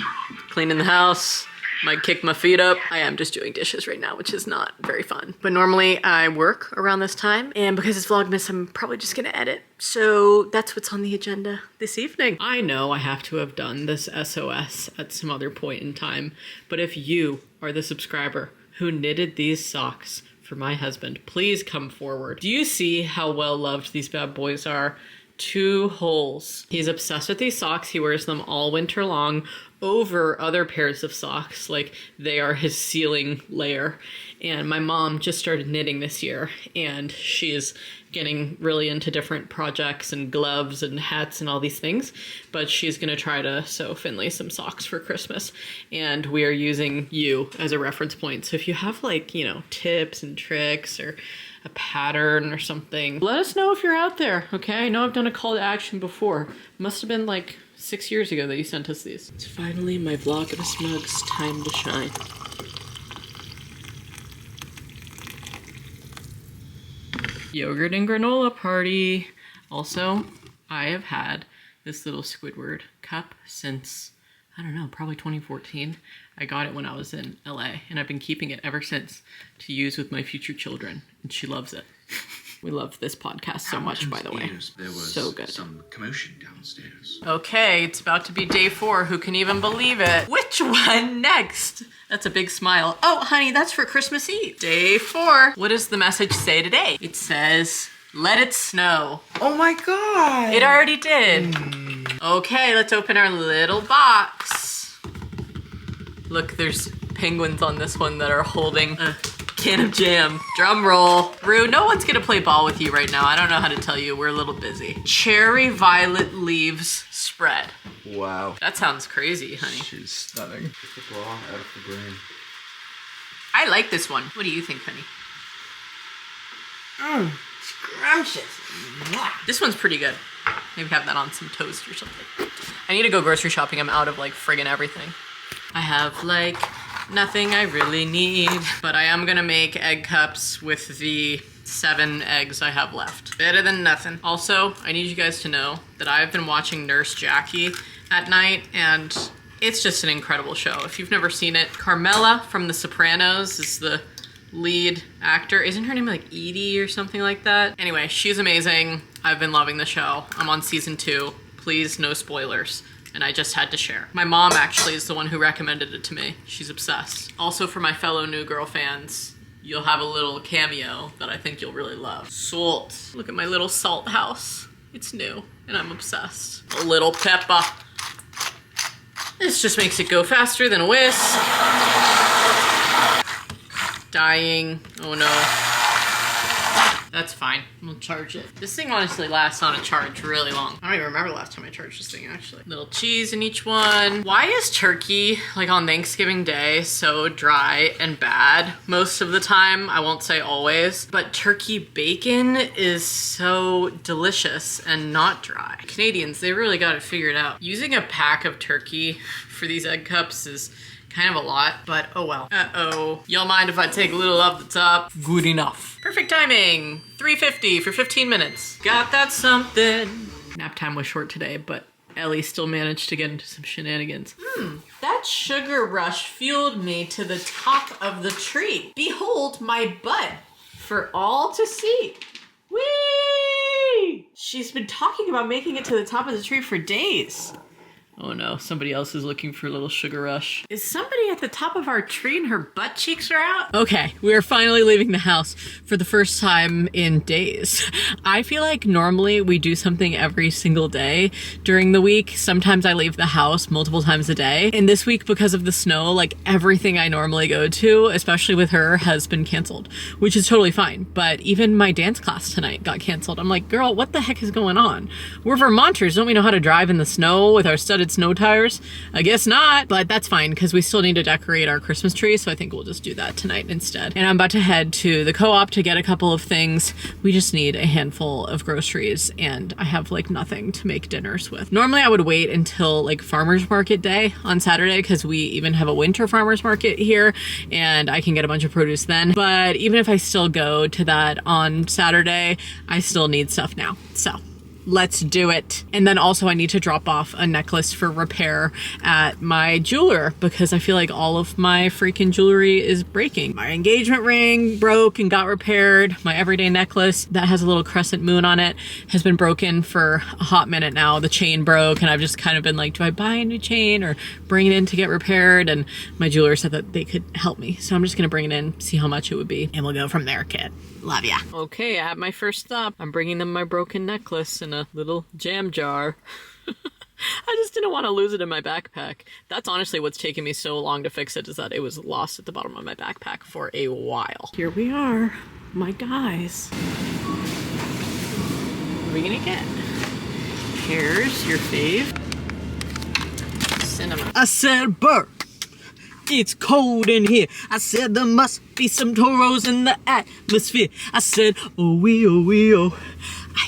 cleaning the house, might kick my feet up. I am just doing dishes right now, which is not very fun. But normally I work around this time, and because it's Vlogmas, I'm probably just gonna edit. So that's what's on the agenda this evening. I know I have to have done this SOS at some other point in time, but if you are the subscriber who knitted these socks for my husband, please come forward. Do you see how well loved these bad boys are? 2 holes. He's obsessed with these socks. He wears them all winter long over other pairs of socks, like they are his ceiling layer. And my mom just started knitting this year, and she's getting really into different projects and gloves and hats and all these things, but she's gonna try to sew Finley some socks for Christmas, and we are using you as a reference point. So if you have like, you know, tips and tricks or a pattern or something, let us know if you're out there, okay? I know I've done a call to action before. Must have been like 6 years ago that you sent us these. It's finally my Vlogmas mug's time to shine. Yogurt and granola party. Also, I have had this little Squidward cup since, I don't know, probably 2014. I got it when I was in LA, and I've been keeping it ever since to use with my future children, and she loves it. We love this podcast so much, by the way. There was so good. some commotion downstairs. Okay, it's about to be day 4. Who can even believe it? Which one next? That's a big smile. Oh, honey, that's for Christmas Eve. Day 4. What does the message say today? It says, let it snow. Oh my god! It already did. Okay, let's open our little box. Look, there's penguins on this one that are holding a can of jam. Drum roll. Rue, no one's gonna play ball with you right now. I don't know how to tell you. We're a little busy. Cherry violet leaves spread. Wow. That sounds crazy, honey. She's stunning. Get the ball out of the brain. I like this one. What do you think, honey? Scrumptious. This one's pretty good. Maybe have that on some toast or something. I need to go grocery shopping. I'm out of like friggin' everything. I have like nothing I really need, but I am gonna make egg cups with the 7 eggs I have left. Better than nothing. Also, I need you guys to know that I've been watching Nurse Jackie at night, and it's just an incredible show. If you've never seen it, Carmela from The Sopranos is the lead actor. Isn't her name like Edie or something like that? Anyway, she's amazing. I've been loving the show. I'm on season 2. Please, no spoilers. And I just had to share. My mom actually is the one who recommended it to me. She's obsessed. Also, for my fellow New Girl fans, you'll have a little cameo that I think you'll really love. Salt. Look at my little salt house. It's new and I'm obsessed. A little pepper. This just makes it go faster than a whisk. Dying. Oh no. That's fine. We'll charge it. This thing honestly lasts on a charge really long. I don't even remember the last time I charged this thing actually. Little cheese in each one. Why is turkey, like on Thanksgiving Day, so dry and bad most of the time? I won't say always, but turkey bacon is so delicious and not dry. Canadians, they really got it figured out. Using a pack of turkey for these egg cups is kind of a lot, but oh well. Uh-oh. Y'all mind if I take a little off the top? Good enough. Perfect timing. 3:50 for 15 minutes. Got that something. Nap time was short today, but Ellie still managed to get into some shenanigans. That sugar rush fueled me to the top of the tree. Behold my butt for all to see. Whee! She's been talking about making it to the top of the tree for days. Oh no, somebody else is looking for a little sugar rush. Is somebody at the top of our tree and her butt cheeks are out? Okay, we are finally leaving the house for the first time in days. I feel like normally we do something every single day during the week. Sometimes I leave the house multiple times a day. And this week, because of the snow, like everything I normally go to, especially with her, has been canceled, which is totally fine. But even my dance class tonight got canceled. I'm like, girl, what the heck is going on? We're Vermonters, don't we know how to drive in the snow with our studded snow tires? I guess not, but that's fine because we still need to decorate our Christmas tree, so I think we'll just do that tonight instead. And I'm about to head to the co-op to get a couple of things. We just need a handful of groceries and I have like nothing to make dinners with. Normally I would wait until like farmer's market day on Saturday because we even have a winter farmer's market here and I can get a bunch of produce then. But even if I still go to that on Saturday, I still need stuff now. So let's do it. And then also I need to drop off a necklace for repair at my jeweler because I feel like all of my freaking jewelry is breaking. My engagement ring broke and got repaired. My everyday necklace that has a little crescent moon on it has been broken for a hot minute now. The chain broke and I've just kind of been like, do I buy a new chain or bring it in to get repaired? And my jeweler said that they could help me. So I'm just gonna bring it in, see how much it would be, and we'll go from there, kid. Love ya. Okay, I have my first stop. I'm bringing them my broken necklace in a little jam jar. I just didn't want to lose it in my backpack. That's honestly what's taken me so long to fix it, is that it was lost at the bottom of my backpack for a while. Here we are, my guys. What are we gonna get? Here's your fave. Cinnamon. I said, Bert, it's cold in here. I said there must be some toros in the atmosphere. I said, oh wee, oh.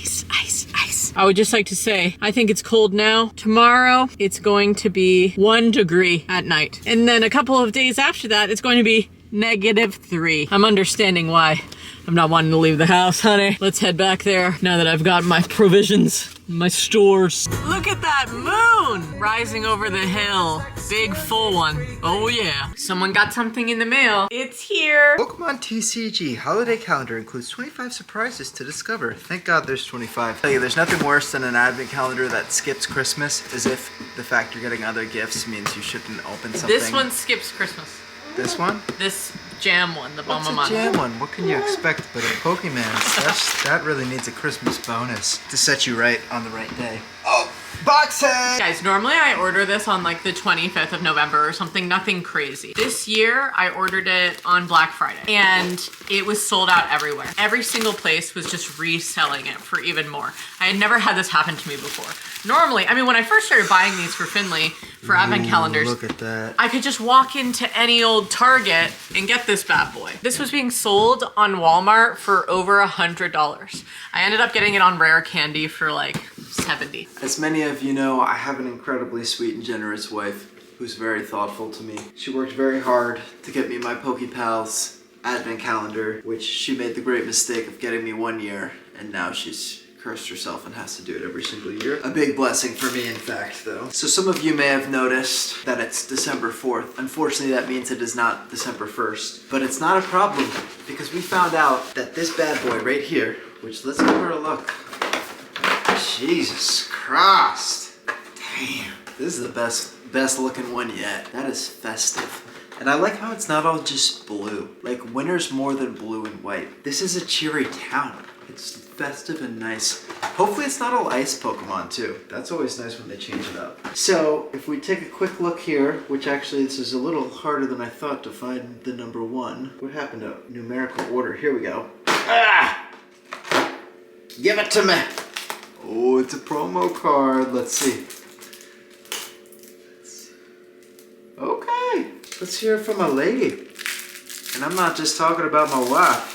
Ice, ice, ice. I would just like to say, I think it's cold now. Tomorrow, it's going to be 1 degree at night. And then a couple of days after that, it's going to be -3. I'm understanding why I'm not wanting to leave the house, honey. Let's head back there now that I've got my provisions, my stores. Look at that moon rising over the hill. Big full one. Oh yeah. Someone got something in the mail. It's here. Pokemon TCG Holiday Calendar includes 25 surprises to discover. Thank God there's 25. Tell you, there's nothing worse than an advent calendar that skips Christmas, as if the fact you're getting other gifts means you shouldn't open something. This one skips Christmas. This one? This jam one, the Bonne Maman. What's a jam one? What can you expect but a Pokemon? That really needs a Christmas bonus to set you right on the right day. Oh! Boxing! Guys, normally I order this on like the 25th of November or something, nothing crazy. This year I ordered it on Black Friday and it was sold out everywhere. Every single place was just reselling it for even more. I had never had this happen to me before. Normally, I mean, when I first started buying these for Finley, for advent calendars, Look at that. I could just walk into any old Target and get this bad boy. This was being sold on Walmart for over $100. I ended up getting it on Rare Candy for like 70. As many of you know, I have an incredibly sweet and generous wife who's very thoughtful to me. She worked very hard to get me my PokePals advent calendar, which she made the great mistake of getting me 1 year, and now she's cursed herself and has to do it every single year. A big blessing for me, in fact, though. So some of you may have noticed that it's December 4th. Unfortunately, that means it is not December 1st, but it's not a problem because we found out that this bad boy right here, which let's give her a look. Jesus Christ. Damn. This is the best looking one yet. That is festive. And I like how it's not all just blue. Like winter's more than blue and white. This is a cheery town. It's festive and nice. Hopefully it's not all ice Pokemon too. That's always nice when they change it up. So if we take a quick look here, which actually this is a little harder than I thought to find the number 1. What happened to numerical order? Here we go. Ah! Give it to me. Oh, it's a promo card. Let's see. Okay. Let's hear from a lady. And I'm not just talking about my wife.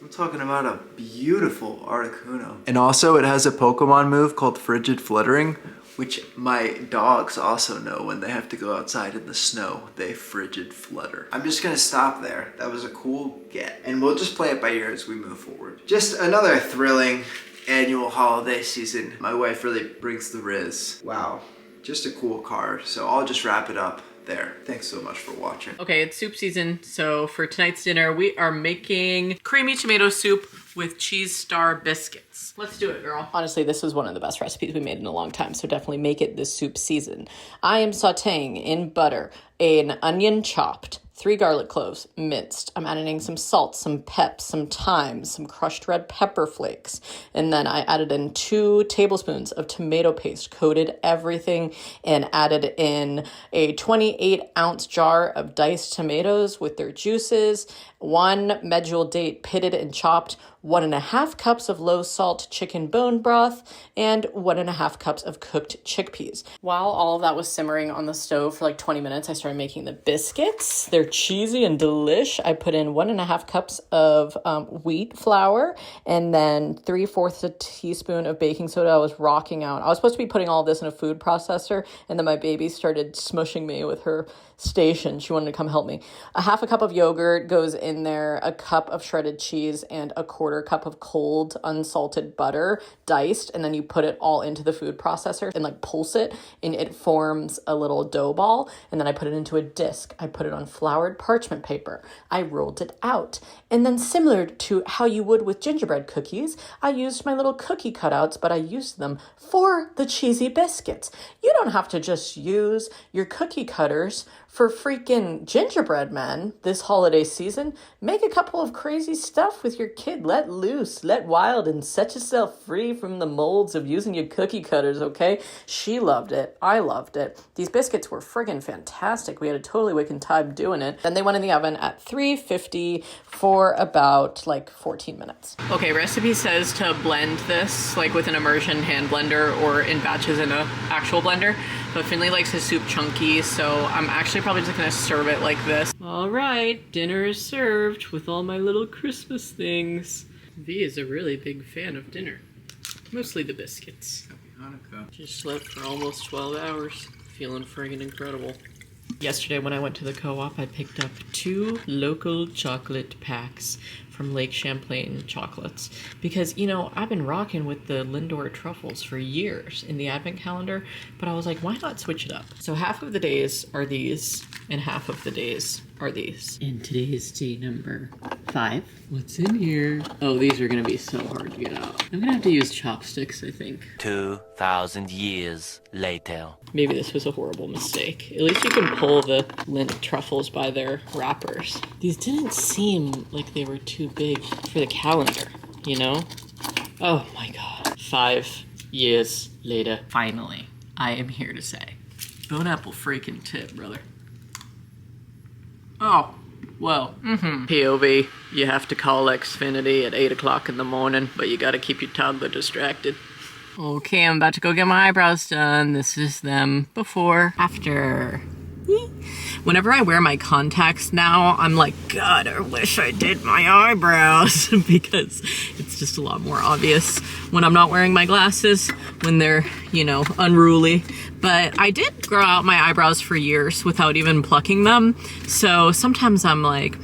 I'm talking about a beautiful Articuno. And also it has a Pokemon move called Frigid Fluttering, which my dogs also know when they have to go outside in the snow. They frigid flutter. I'm just gonna stop there. That was a cool get. And we'll just play it by ear as we move forward. Just another thrilling annual holiday season. My wife really brings the riz. Wow, just a cool card. So I'll just wrap it up there. Thanks so much for watching. Okay, it's soup season. So for tonight's dinner, we are making creamy tomato soup with cheese star biscuits. Let's do it, girl. Honestly, this was one of the best recipes we made in a long time, so definitely make it this soup season. I am sauteing in butter an onion chopped, 3 garlic cloves minced. I'm adding some salt, some pep, some thyme, some crushed red pepper flakes. And then I added in 2 tablespoons of tomato paste, coated everything, and added in a 28-ounce jar of diced tomatoes with their juices, 1 medjool date pitted and chopped, 1.5 cups of low salt chicken bone broth, and 1.5 cups of cooked chickpeas. While all of that was simmering on the stove for like 20 minutes, I started making the biscuits. They're cheesy and delish. I put in 1.5 cups of wheat flour and then 3/4 a teaspoon of baking soda. I was rocking out. I was supposed to be putting all of this in a food processor, and then my baby started smushing me with her station. She wanted to come help me. 1/2 cup of yogurt goes in there, 1 cup of shredded cheese, and 1/4 cup of cold unsalted butter diced, and then you put it all into the food processor and like pulse it, and it forms a little dough ball. And then I put it into a disc. I put it on floured parchment paper. I rolled it out, and then similar to how you would with gingerbread cookies, I used my little cookie cutouts, but I used them for the cheesy biscuits. You don't have to just use your cookie cutters for freaking gingerbread men this holiday season. Make a couple of crazy stuff with your kid. Let loose, let wild, and set yourself free from the molds of using your cookie cutters, okay? She loved it. I loved it. These biscuits were friggin' fantastic. We had a totally wicked time doing it. Then they went in the oven at 350 for about like 14 minutes. Okay, recipe says to blend this like with an immersion hand blender or in batches in an actual blender. But Finley likes his soup chunky, so I'm actually probably just gonna serve it like this. All right, dinner is served with all my little Christmas things. V is a really big fan of dinner. Mostly the biscuits. Happy Hanukkah. Just slept for almost 12 hours. Feeling friggin' incredible. Yesterday when I went to the co-op, I picked up 2 local chocolate packs from Lake Champlain Chocolates. Because, you know, I've been rocking with the Lindor truffles for years in the advent calendar, but I was like, why not switch it up? So half of the days are these, and half of the days are these. And today is day number 5. What's in here? Oh, these are gonna be so hard to get out. I'm gonna have to use chopsticks, I think. 2,000 years later. Maybe this was a horrible mistake. At least you can pull the Lindt truffles by their wrappers. These didn't seem like they were too big for the calendar, you know? Oh my god. 5 years later, finally, I am here to say, Bon Apple freaking tip, brother. Oh, well, POV, you have to call Xfinity at 8 o'clock in the morning, but you gotta keep your toddler distracted. Okay, I'm about to go get my eyebrows done. This is them before, after. Whenever I wear my contacts now, I'm like, God, I wish I did my eyebrows because it's just a lot more obvious when I'm not wearing my glasses, when they're, you know, unruly. But I did grow out my eyebrows for years without even plucking them. So sometimes I'm like,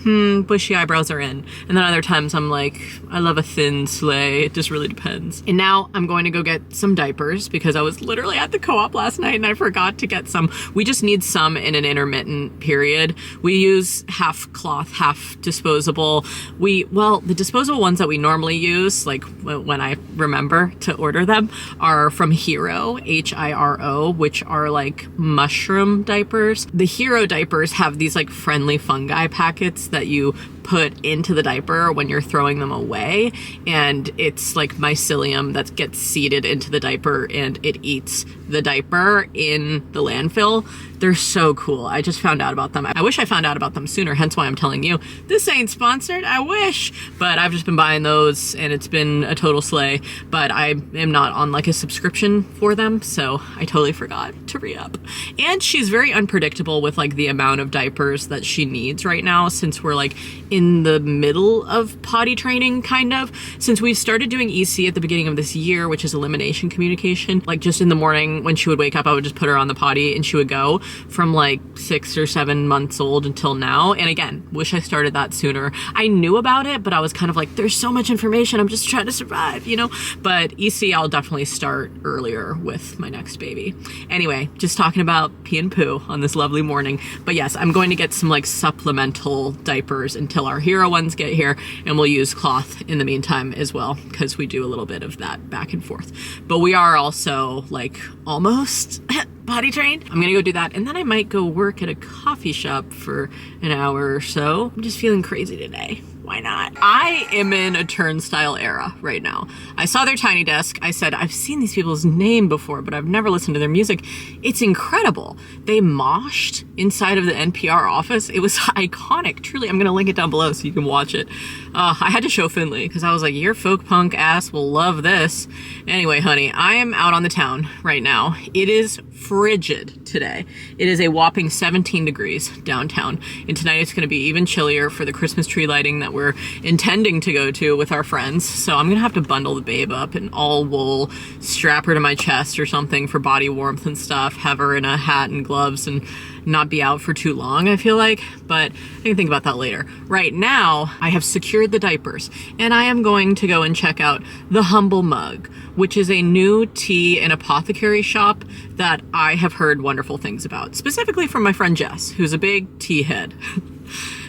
bushy eyebrows are in. And then other times I'm like, I love a thin sleigh. It just really depends. And now I'm going to go get some diapers because I was literally at the co-op last night and I forgot to get some. We just need some in an intermittent period. We use half cloth, half disposable. Well, the disposable ones that we normally use, like when I remember to order them, are from Hero, H-I-R-O, which are like mushroom diapers. The Hero diapers have these like friendly fungi packets that you put into the diaper when you're throwing them away, and it's like mycelium that gets seeded into the diaper and it eats the diaper in the landfill. They're so cool. I just found out about them. I wish I found out about them sooner, hence why I'm telling you. This ain't sponsored, I wish. But I've just been buying those and it's been a total slay. But I am not on like a subscription for them, so I totally forgot to re-up. And she's very unpredictable with like the amount of diapers that she needs right now, since we're like in the middle of potty training, kind of. Since we started doing EC at the beginning of this year, which is elimination communication, like just in the morning when she would wake up, I would just put her on the potty and she would go from like 6 or 7 months old until now. And again, wish I started that sooner. I knew about it, but I was kind of like, there's so much information, I'm just trying to survive, you know? But EC, I'll definitely start earlier with my next baby. Anyway, just talking about pee and poo on this lovely morning. But yes, I'm going to get some like supplemental diapers until our Hero ones get here, and we'll use cloth in the meantime as well, because we do a little bit of that back and forth. But we are also like almost potty trained. I'm gonna go do that, and then I might go work at a coffee shop for an hour or so. I'm just feeling crazy today. Why not? I am in a turnstile era right now. I saw their Tiny Desk. I said, I've seen these people's name before, but I've never listened to their music. It's incredible. They moshed inside of the NPR office. It was iconic, truly. I'm gonna link it down below so you can watch it. I had to show Finley because I was like, your folk punk ass will love this. Anyway, honey, I am out on the town right now. It is frigid today. It is a whopping 17 degrees downtown. And tonight it's gonna be even chillier for the Christmas tree lighting that we're intending to go to with our friends. So I'm gonna have to bundle the babe up in all wool, strap her to my chest or something for body warmth and stuff, have her in a hat and gloves and not be out for too long, I feel like, but I can think about that later. Right now, I have secured the diapers, and I am going to go and check out the Humble Mug, which is a new tea and apothecary shop that I have heard wonderful things about, specifically from my friend Jess, who's a big tea head.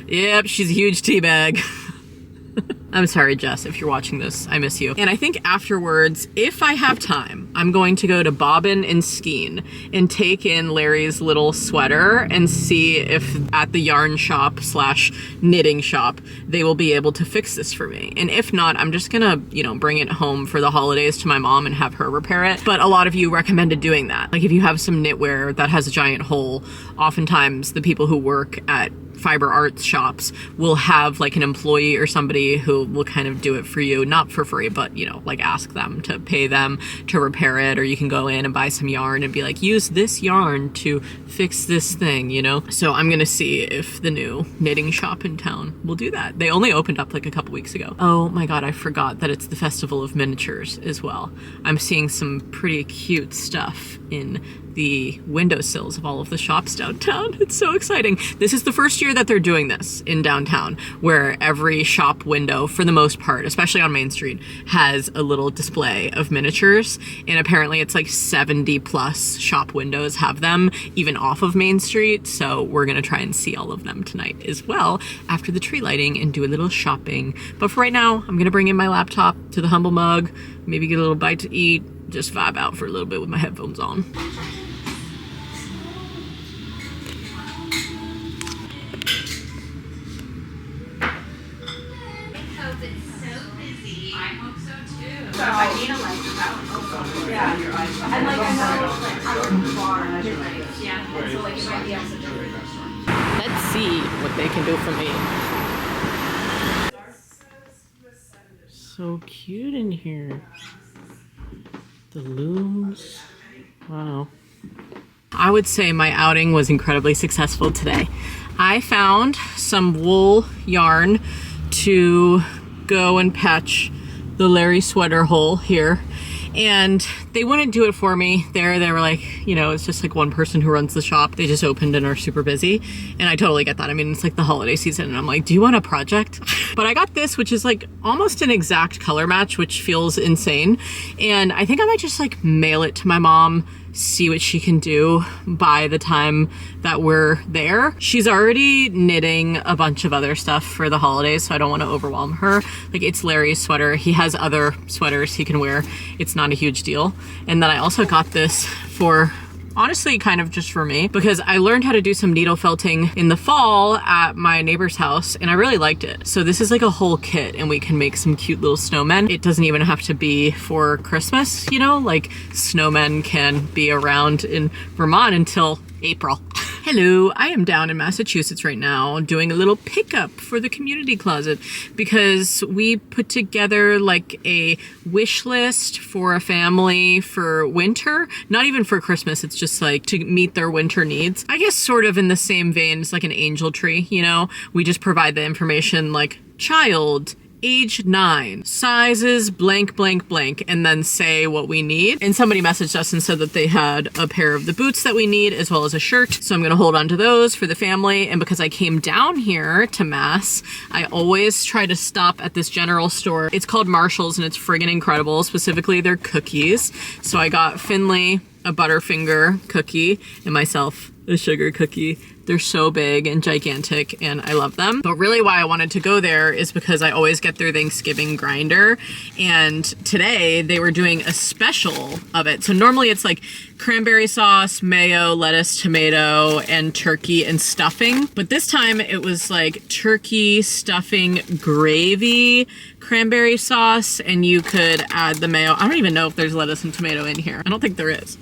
Yep, she's a huge tea bag. I'm sorry, Jess, if you're watching this, I miss you. And I think afterwards, if I have time, I'm going to go to Bobbin and Skeen and take in Larry's little sweater and see if at the yarn shop / knitting shop, they will be able to fix this for me. And if not, I'm just gonna, you know, bring it home for the holidays to my mom and have her repair it. But a lot of you recommended doing that. Like if you have some knitwear that has a giant hole, oftentimes the people who work at fiber arts shops will have like an employee or somebody who will kind of do it for you, not for free, but you know, like ask them to pay them to repair it, or you can go in and buy some yarn and be like, use this yarn to fix this thing, you know? So I'm gonna see if the new knitting shop in town will do that. They only opened up like a couple weeks ago. Oh my god, I forgot that it's the Festival of Miniatures as well. I'm seeing some pretty cute stuff in the windowsills of all of the shops downtown. It's so exciting. This is the first year that they're doing this in downtown, where every shop window, for the most part, especially on Main Street, has a little display of miniatures. And apparently it's like 70 plus shop windows have them, even off of Main Street. So we're gonna try and see all of them tonight as well after the tree lighting and do a little shopping. But for right now, I'm gonna bring in my laptop to the Humble Mug, maybe get a little bite to eat, just vibe out for a little bit with my headphones on. I need a light. Yeah. Let's see what they can do for me. So cute in here. The looms. Wow. I would say my outing was incredibly successful today. I found some wool yarn to go and patch the Larry sweater hole here, and they wouldn't do it for me. They were like, you know, it's just like one person who runs the shop. They just opened and are super busy, and I totally get that. I mean, it's like the holiday season, and I'm like, do you want a project? But I got this, which is like almost an exact color match, which feels insane, and I think I might just like mail it to my mom, see what she can do by the time that we're there. She's already knitting a bunch of other stuff for the holidays, so I don't want to overwhelm her. Like, it's Larry's sweater. He has other sweaters he can wear. It's not a huge deal. And then I also got this for, honestly, kind of just for me, because I learned how to do some needle felting in the fall at my neighbor's house, and I really liked it. So this is like a whole kit, and we can make some cute little snowmen. It doesn't even have to be for Christmas, you know, like snowmen can be around in Vermont until April. Hello, I am down in Massachusetts right now doing a little pickup for the community closet because we put together like a wish list for a family for winter, not even for Christmas. It's just like to meet their winter needs. I guess sort of in the same vein, it's like an angel tree, you know, we just provide the information like child, age 9, sizes blank, blank, blank, and then say what we need. And somebody messaged us and said that they had a pair of the boots that we need as well as a shirt. So I'm gonna hold on to those for the family. And because I came down here to Mass, I always try to stop at this general store. It's called Marshall's and it's friggin' incredible, specifically their cookies. So I got Finley a Butterfinger cookie and myself a sugar cookie. They're so big and gigantic and I love them. But really why I wanted to go there is because I always get their Thanksgiving grinder, and today they were doing a special of it. So normally it's like cranberry sauce, mayo, lettuce, tomato, and turkey and stuffing. But this time it was like turkey, stuffing, gravy, cranberry sauce, and you could add the mayo. I don't even know if there's lettuce and tomato in here. I don't think there is.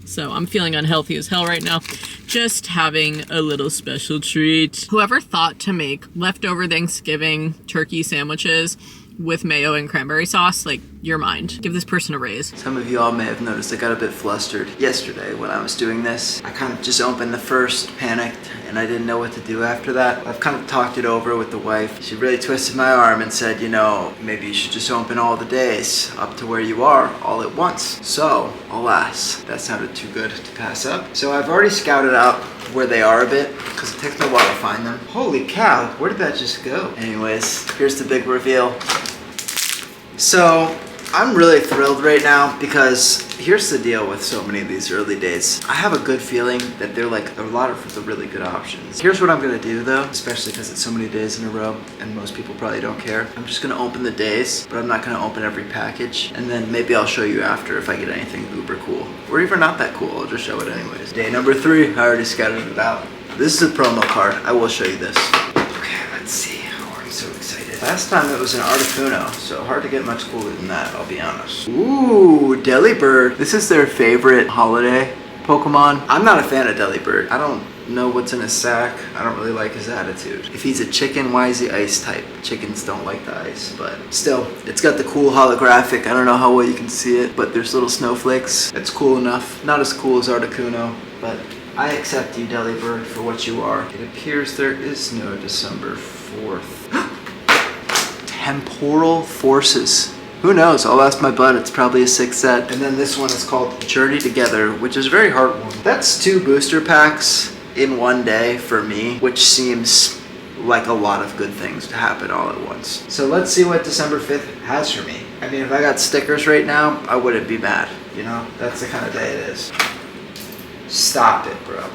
So I'm feeling unhealthy as hell right now. Just having a little special treat. Whoever thought to make leftover Thanksgiving turkey sandwiches with mayo and cranberry sauce, like, your mind. Give this person a raise. Some of you all may have noticed I got a bit flustered yesterday when I was doing this. I kind of just opened the first, panicked, and I didn't know what to do after that. I've kind of talked it over with the wife. She really twisted my arm and said, you know, maybe you should just open all the days up to where you are all at once. So, alas, that sounded too good to pass up. So I've already scouted out where they are a bit, because it takes me a while to find them. Holy cow, where did that just go? Anyways, here's the big reveal. So, I'm really thrilled right now because here's the deal with so many of these early days. I have a good feeling that they're like a lot of the really good options. Here's what I'm gonna do though, especially because it's so many days in a row and most people probably don't care. I'm just gonna open the days, but I'm not gonna open every package. And then maybe I'll show you after if I get anything uber cool. Or even not that cool, I'll just show it anyways. Day number 3, I already scouted it out. This is a promo card, I will show you this. Okay, let's see. I'm so excited. Last time it was an Articuno, so hard to get much cooler than that, I'll be honest. Ooh, Delibird. This is their favorite holiday Pokemon. I'm not a fan of Delibird. I don't know what's in his sack. I don't really like his attitude. If he's a chicken, why is he ice type? Chickens don't like the ice, but still, it's got the cool holographic. I don't know how well you can see it, but there's little snowflakes. It's cool enough. Not as cool as Articuno, but I accept you, Delibird, for what you are. It appears there is no December 4th. Temporal Forces. Who knows? I'll ask my bud. It's probably a 6 set. And then this one is called Journey Together, which is very heartwarming. That's 2 booster packs in one day for me, which seems like a lot of good things to happen all at once. So let's see what December 5th has for me. I mean, if I got stickers right now, I wouldn't be mad. You know, that's the kind of day it is. Stop it, bro.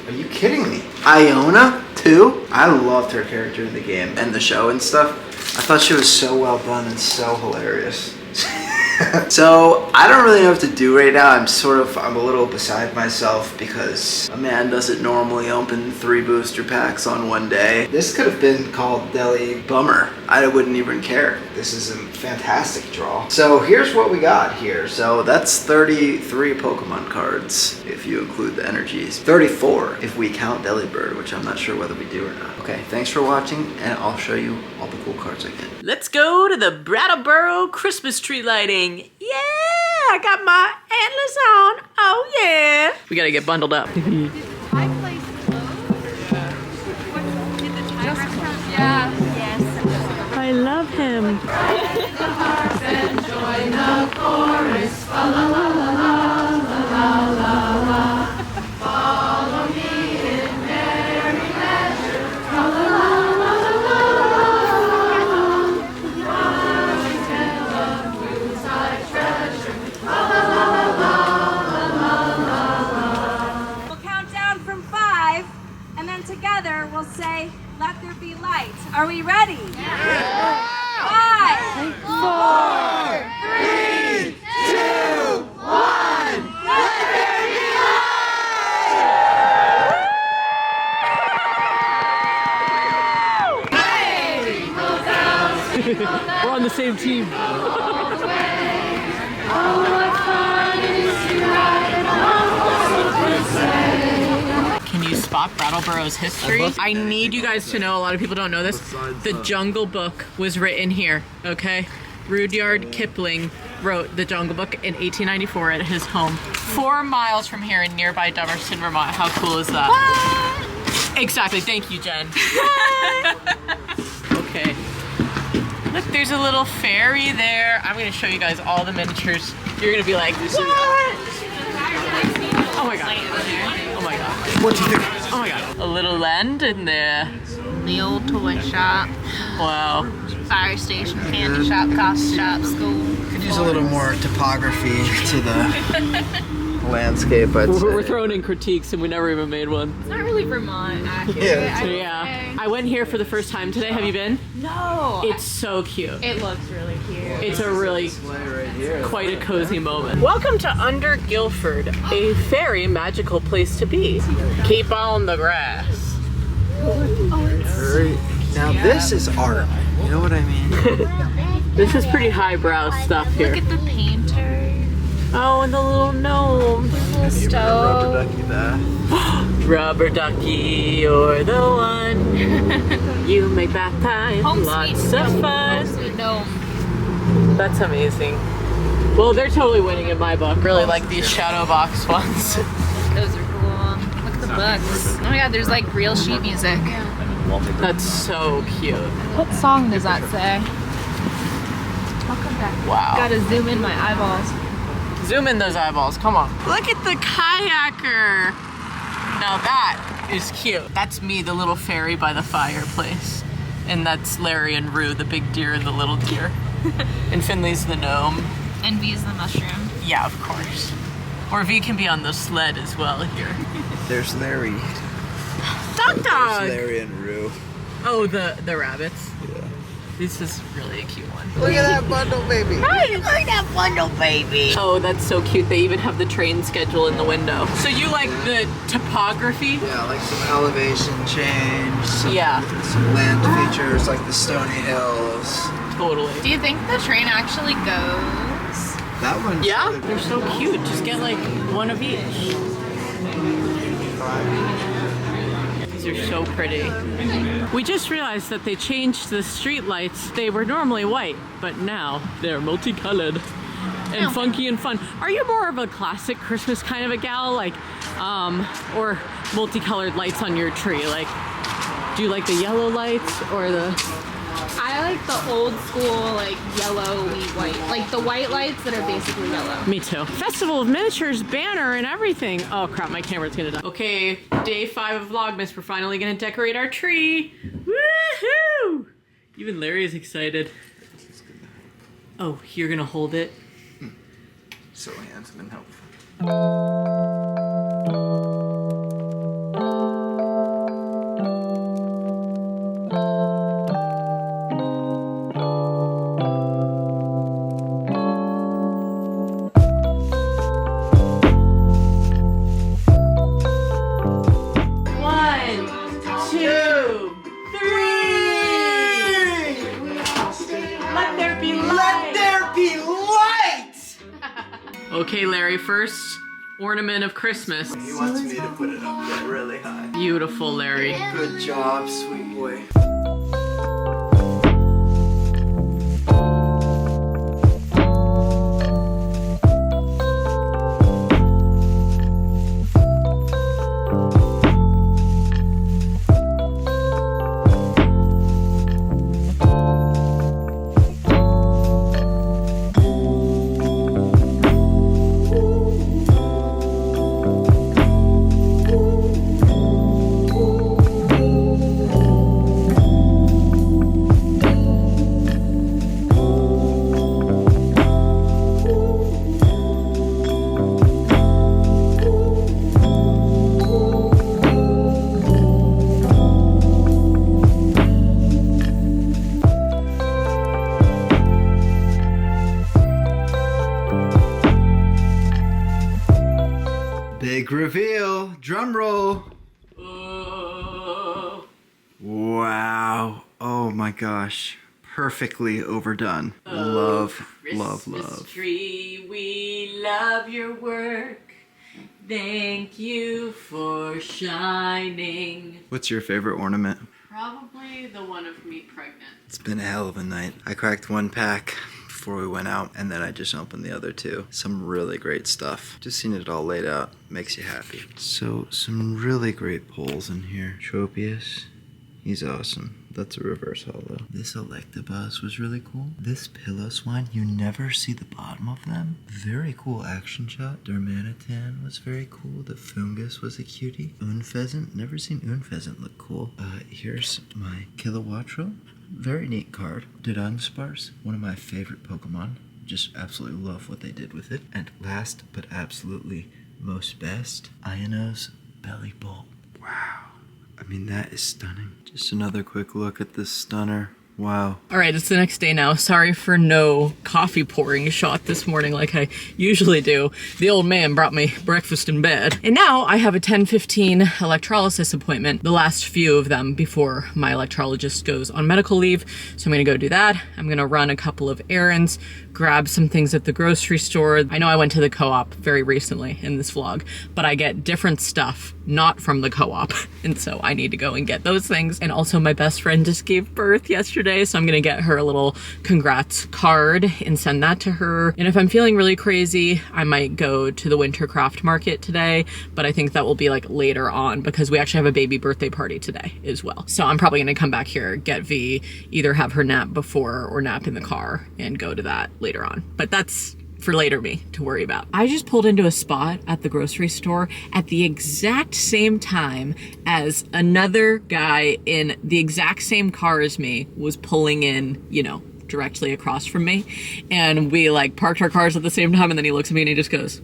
Are you kidding me? Iona, too? I loved her character in the game and the show and stuff. I thought she was so well done and so hilarious. So I don't really know what to do right now. I'm a little beside myself because a man doesn't normally open 3 booster packs on one day. This could have been called Deli Bummer. I wouldn't even care. This is a fantastic draw. So here's what we got here. So that's 33 Pokemon cards if you include the energies. 34 if we count Delibird, which I'm not sure whether we do or not. Okay, thanks for watching, and I'll show you all the cool cards I get. Let's go to the Brattleboro Christmas tree lighting. Yeah, I got my antlers on. Oh yeah. We gotta get bundled up. I love him. Together we'll say, let there be light. Are we ready? Yeah. 5, 4, 3, 2, 1. Let there be light! We're on the same team. Can you spot Brattleboro's history? I need you guys to know, a lot of people don't know this, the Jungle Book was written here, okay? Rudyard Kipling wrote the Jungle Book in 1894 at his home, 4 miles from here in nearby Bernardston, Vermont. How cool is that? What? Exactly, thank you, Jen. Okay. Look, there's a little fairy there. I'm gonna show you guys all the miniatures. You're gonna be like, what? Oh my god. Oh my god. What you do? Oh my god. A little land in there. The old toy shop. Wow. Fire station, candy shop, coffee shop, school. Could use a little more topography to the landscape, I'd say. We're throwing in critiques and we never even made one. It's not really Vermont accurate. Yeah. I went here for the first time today. Have you been? No. It's so cute. It looks really cute. It's a really quite a cozy moment. Welcome to Under Guilford, a very magical place to be. Keep on the grass. Now this is art. You know what I mean? This is pretty highbrow stuff here. Look at the painter. Oh, and the little gnome. The little stove. Rubber ducky there. Rubber ducky, you're the one. You make bath time lots of fun. Home sweet gnome. That's amazing. Well, they're totally winning in my book. Really like these shadow box ones. Those are cool. Look at the books. Oh my god, there's like real sheet music. That's so cute. What song does that say? Wow. Gotta zoom in my eyeballs. Zoom in those eyeballs, come on. Look at the kayaker. Now that is cute. That's me, the little fairy by the fireplace. And that's Larry and Rue, the big deer and the little deer. And Finley's the gnome. And V's the mushroom. Yeah, of course. Or V can be on the sled as well here. There's Larry. Dog dog! There's Larry and Rue. Oh, the rabbits? Yeah. This is really a cute one. Look at that bundle baby. Hey, look at that bundle baby. Oh, that's so cute. They even have the train schedule in the window. So you like the topography? Yeah, like some elevation change. Some land features like the Stony Hills. Totally. Do you think the train actually goes? That one. Yeah, they're so cute. Just get like one of each. These are so pretty. We just realized that they changed the street lights. They were normally white, but now they're multicolored and funky and fun. Are you more of a classic Christmas kind of a gal, like, or multicolored lights on your tree? Like, do you like the yellow lights or the? I like the old school, like yellowy white, like the white lights that are basically yellow. Me too. Festival of Miniatures banner and everything. Oh crap, my camera's gonna die. Okay, day 5 of Vlogmas. We're finally gonna decorate our tree. Woohoo! Even Larry is excited. Oh, you're gonna hold it? So handsome and helpful. Okay, Larry, first ornament of Christmas. He wants me to put it up there really high. Beautiful, Larry. Good job, sweet boy. Big reveal. Drum roll. Wow. Oh my gosh. Perfectly overdone. Love, love, love. Tree, we love your work. Thank you for shining. What's your favorite ornament? Probably the one of me pregnant. It's been a hell of a night. I cracked one pack before we went out, and then I just opened the other two. Some really great stuff. Just seeing it all laid out makes you happy. So, some really great pulls in here. Tropius, he's awesome. That's a reverse holo. This Electabuzz was really cool. This Pillow Swine, you never see the bottom of them. Very cool action shot. Darmanitan was very cool. The Fungus was a cutie. Unpheasant, never seen Unpheasant look cool. Here's my Kilowattrel. Very neat card. Dunsparce, one of my favorite Pokemon. Just absolutely love what they did with it. And last but absolutely most best, Iono's Belly Bolt. Wow. I mean, that is stunning. Just another quick look at this stunner. Wow. All right, it's the next day now. Sorry for no coffee pouring shot this morning like I usually do. The old man brought me breakfast in bed. And now I have a 10:15 electrolysis appointment, the last few of them before my electrologist goes on medical leave. So I'm gonna go do that. I'm gonna run a couple of errands, grab some things at the grocery store. I know I went to the co-op very recently in this vlog, but I get different stuff not from the co-op. And so I need to go and get those things. And also my best friend just gave birth yesterday, so I'm gonna get her a little congrats card and send that to her. And if I'm feeling really crazy, I might go to the winter craft market today, but I think that will be like later on because we actually have a baby birthday party today as well. So I'm probably gonna come back here, get V, either have her nap before or nap in the car and go to that later on. But that's for later me to worry about. I just pulled into a spot at the grocery store at the exact same time as another guy in the exact same car as me was pulling in, you know, directly across from me. And we like parked our cars at the same time, and then he looks at me and he just goes,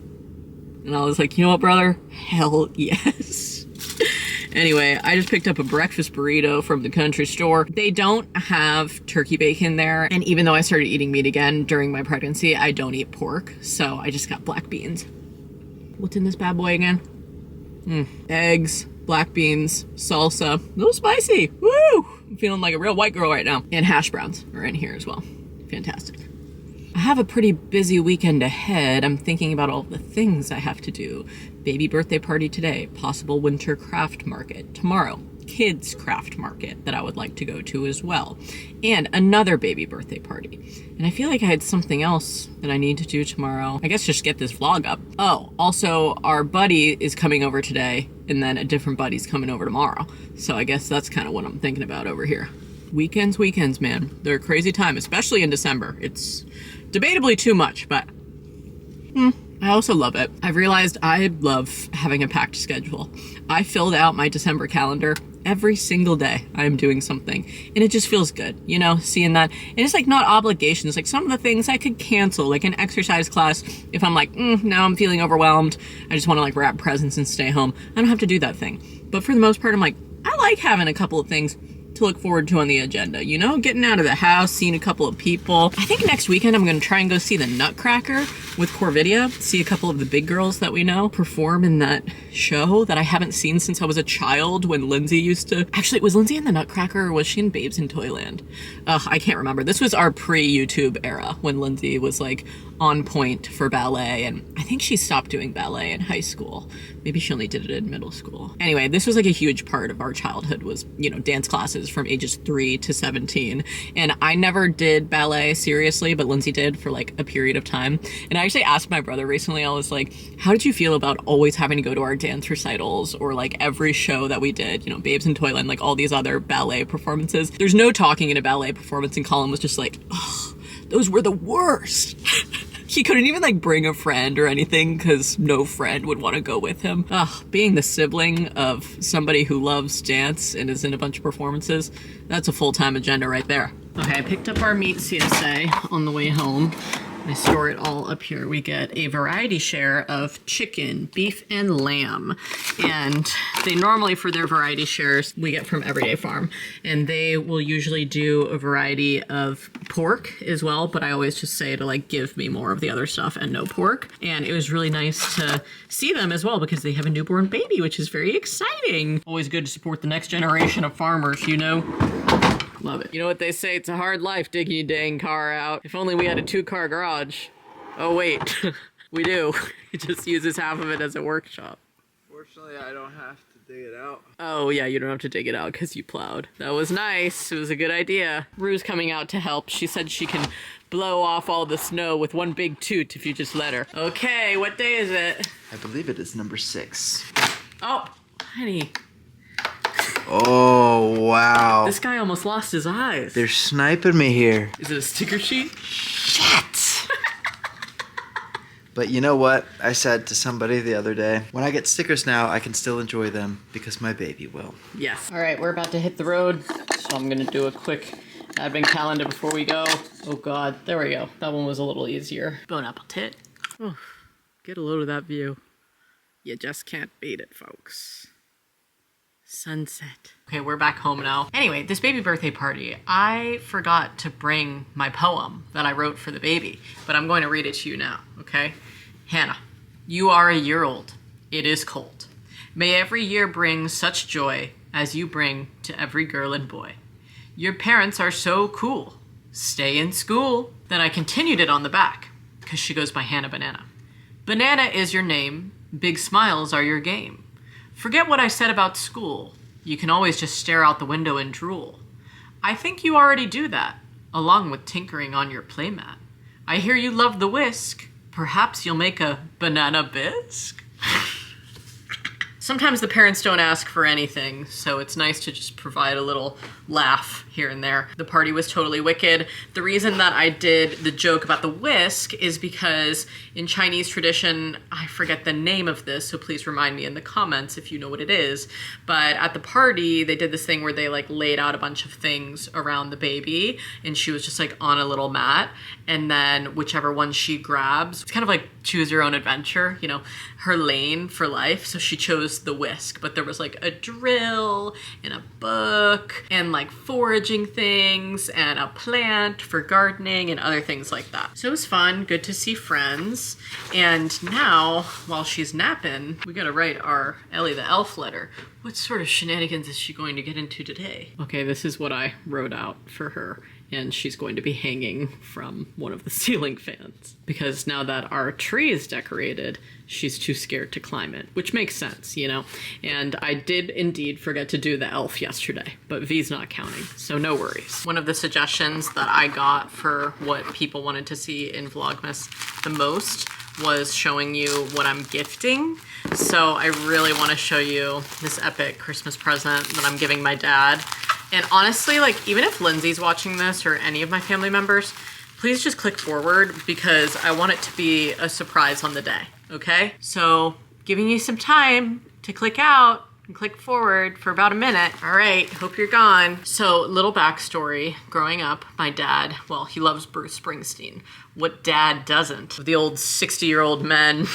and I was like, you know what, brother? Hell yes. Anyway, I just picked up a breakfast burrito from the country store. They don't have turkey bacon there, and even though I started eating meat again during my pregnancy, I don't eat pork, so I just got black beans. What's in this bad boy again? Eggs, black beans, salsa, a little spicy, woo! I'm feeling like a real white girl right now. And hash browns are in here as well. Fantastic. I have a pretty busy weekend ahead. I'm thinking about all the things I have to do. Baby birthday party today, possible winter craft market tomorrow, kids craft market that I would like to go to as well, and another baby birthday party. And I feel like I had something else that I need to do tomorrow. I guess just get this vlog up. Oh, also our buddy is coming over today, and then a different buddy's coming over tomorrow. So I guess that's kind of what I'm thinking about over here. Weekends, man. They're a crazy time, especially in December. It's debatably too much, but I also love it. I've realized I love having a packed schedule. I filled out my December calendar every single day. I'm doing something, and it just feels good, you know, seeing that. And it's like not obligations, like some of the things I could cancel, like an exercise class. If I'm like, now I'm feeling overwhelmed, I just want to like wrap presents and stay home, I don't have to do that thing. But for the most part, I'm like, I like having a couple of things to look forward to on the agenda. You know, getting out of the house, seeing a couple of people. I think next weekend I'm going to try and go see the Nutcracker with Corvidia, see a couple of the big girls that we know perform in that show that I haven't seen since I was a child when Lindsay used to... Actually, was Lindsay in the Nutcracker or was she in Babes in Toyland? I can't remember. This was our pre-YouTube era when Lindsay was like on point for ballet, and I think she stopped doing ballet in high school. Maybe she only did it in middle school. Anyway, this was like a huge part of our childhood was, you know, dance classes from ages 3 to 17. And I never did ballet seriously, but Lindsay did for like a period of time. And I actually asked my brother recently, I was like, how did you feel about always having to go to our dance recitals or like every show that we did, you know, Babes in Toyland, like all these other ballet performances? There's no talking in a ballet performance, and Colin was just like, oh, those were the worst. He couldn't even like bring a friend or anything because no friend would want to go with him. Being the sibling of somebody who loves dance and is in a bunch of performances, that's a full-time agenda right there. Okay, I picked up our meat CSA on the way home. I store it all up here. We get a variety share of chicken, beef, and lamb. And they normally, for their variety shares, we get from Everyday Farm. And they will usually do a variety of pork as well, but I always just say to like give me more of the other stuff and no pork. And it was really nice to see them as well because they have a newborn baby, which is very exciting. Always good to support the next generation of farmers, you know? Love it. You know what they say, it's a hard life digging your dang car out. If only we had a 2-car garage. Oh wait, we do. It just uses half of it as a workshop. Fortunately, I don't have to dig it out. Oh yeah, you don't have to dig it out because you plowed. That was nice. It was a good idea. Rue's coming out to help. She said she can blow off all the snow with one big toot if you just let her. Okay, what day is it? I believe it is number 6. Oh, honey. Oh, wow. This guy almost lost his eyes. They're sniping me here. Is it a sticker sheet? Shit! But you know what? I said to somebody the other day, when I get stickers now, I can still enjoy them because my baby will. Yes. All right, we're about to hit the road, so I'm gonna do a quick advent calendar before we go. Oh God, there we go. That one was a little easier. Bon appetit. Oh, get a load of that view. You just can't beat it, folks. Sunset. Okay, we're back home now. Anyway, this baby birthday party, I forgot to bring my poem that I wrote for the baby, but I'm going to read it to you now, okay? Hannah, you are a year old. It is cold. May every year bring such joy as you bring to every girl and boy. Your parents are so cool. Stay in school. Then I continued it on the back, because she goes by Hannah Banana. Banana is your name. Big smiles are your game. Forget what I said about school. You can always just stare out the window and drool. I think you already do that, along with tinkering on your playmat. I hear you love the whisk. Perhaps you'll make a banana bisque? Sometimes the parents don't ask for anything, so it's nice to just provide a little laugh here and there. The party was totally wicked. The reason that I did the joke about the whisk is because in Chinese tradition, I forget the name of this, so please remind me in the comments if you know what it is. But at the party, they did this thing where they like laid out a bunch of things around the baby, and she was just like on a little mat, and then whichever one she grabs, it's kind of like choose your own adventure, you know, her lane for life. So she chose the whisk, but there was like a drill and a book and like foraging things and a plant for gardening and other things like that. So it was fun, good to see friends. And now, while she's napping, we gotta write our Ellie the Elf letter. What sort of shenanigans is she going to get into today? Okay, this is what I wrote out for her. And she's going to be hanging from one of the ceiling fans. Because now that our tree is decorated, she's too scared to climb it, which makes sense, you know? And I did indeed forget to do the elf yesterday, but V's not counting, so no worries. One of the suggestions that I got for what people wanted to see in Vlogmas the most was showing you what I'm gifting. So I really want to show you this epic Christmas present that I'm giving my dad. And honestly, like, even if Lindsay's watching this or any of my family members, please just click forward because I want it to be a surprise on the day, okay? So giving you some time to click out and click forward for about a minute. All right, hope you're gone. So little backstory, growing up, my dad, well, he loves Bruce Springsteen. What dad doesn't? The old 60-year-old men.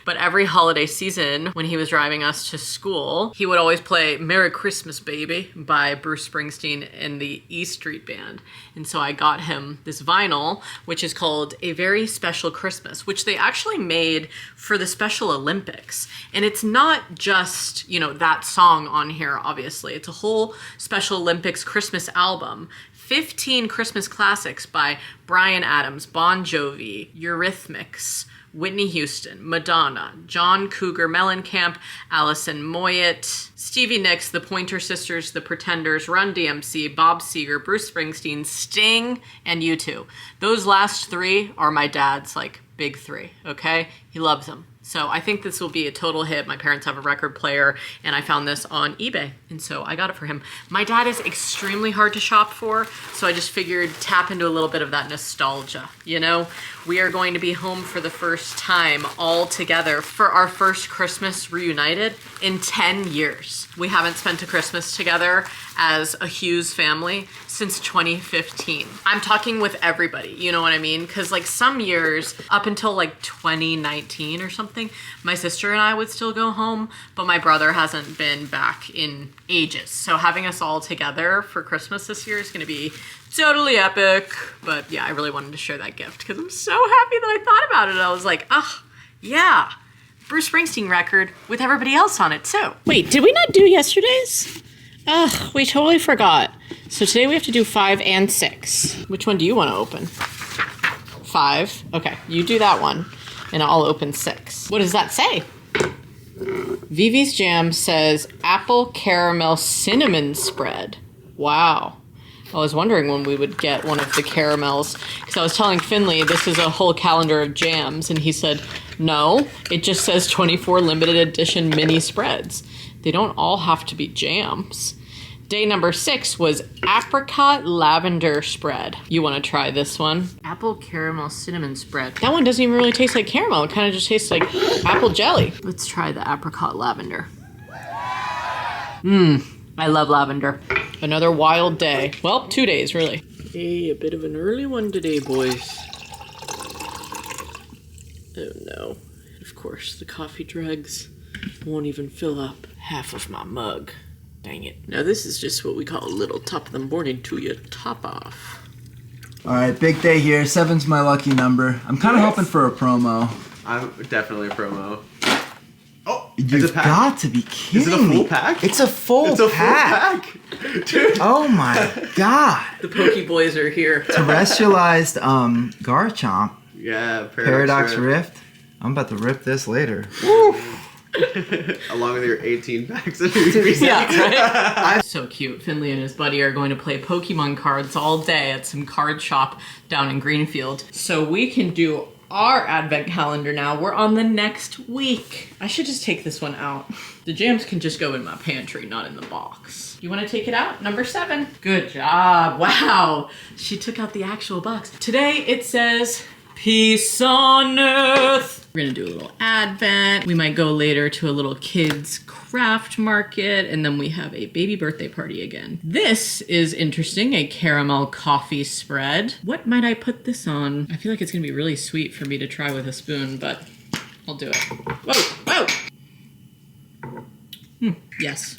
But every holiday season, when he was driving us to school, he would always play Merry Christmas, Baby by Bruce Springsteen and the E Street Band. And so I got him this vinyl, which is called A Very Special Christmas, which they actually made for the Special Olympics. And it's not just, you know, that song on here, obviously. It's a whole Special Olympics Christmas album. 15 Christmas classics by Bryan Adams, Bon Jovi, Eurythmics, Whitney Houston, Madonna, John Cougar Mellencamp, Alison Moyet, Stevie Nicks, the Pointer Sisters, the Pretenders, Run DMC, Bob Seger, Bruce Springsteen, Sting, and U2. Those last three are my dad's, like, big three, okay? He loves them. So I think this will be a total hit. My parents have a record player, and I found this on eBay, and so I got it for him. My dad is extremely hard to shop for, so I just figured tap into a little bit of that nostalgia, you know? We are going to be home for the first time all together for our first Christmas reunited in 10 years. We haven't spent a Christmas together as a Hughes family since 2015. I'm talking with everybody, you know what I mean? Because like some years, up until like 2019 or something, my sister and I would still go home, but my brother hasn't been back in ages. So having us all together for Christmas this year is gonna be totally epic. But yeah, I really wanted to share that gift because I'm so happy that I thought about it. I was like, oh, yeah, Bruce Springsteen record with everybody else on it too. Wait, did we not do yesterday's? Ugh, we totally forgot. So today we have to do 5 and 6. Which one do you want to open? 5. Okay, you do that one, and I'll open 6. What does that say? Vivi's Jam says apple caramel cinnamon spread. Wow. I was wondering when we would get one of the caramels, because I was telling Finley this is a whole calendar of jams, and he said, no, it just says 24 limited edition mini spreads. They don't all have to be jams. Day number 6 was apricot lavender spread. You want to try this one? Apple caramel cinnamon spread. That one doesn't even really taste like caramel. It kind of just tastes like apple jelly. Let's try the apricot lavender. I love lavender. Another wild day. Well, 2 days, really. Hey, a bit of an early one today, boys. Oh no. Of course, the coffee dregs won't even fill up half of my mug. Dang it. Now this is just what we call a little top of the morning to you top off. All right, big day here. 7's my lucky number. I'm kind of hoping for a promo. I'm definitely a promo. Oh, you've got to be kidding me. Is it a full pack? It's a full pack. Dude. Oh my god. The Poke Boys are here. Terrestrialized Garchomp. Yeah, Paradox Rift. I'm about to rip this later. Woo. Along with your 18 packs of Yeah, right? So cute. Finley and his buddy are going to play Pokemon cards all day at some card shop down in Greenfield. So we can do our advent calendar now. We're on the next week. I should just take this one out. The jams can just go in my pantry, not in the box. You want to take it out? Number 7. Good job. Wow. She took out the actual box. Today it says peace on earth. We're gonna do a little advent. We might go later to a little kids craft market, and then we have a baby birthday party again. This is interesting, a caramel coffee spread. What might I put this on? I feel like it's gonna be really sweet for me to try with a spoon, but I'll do it. Whoa, whoa! Yes.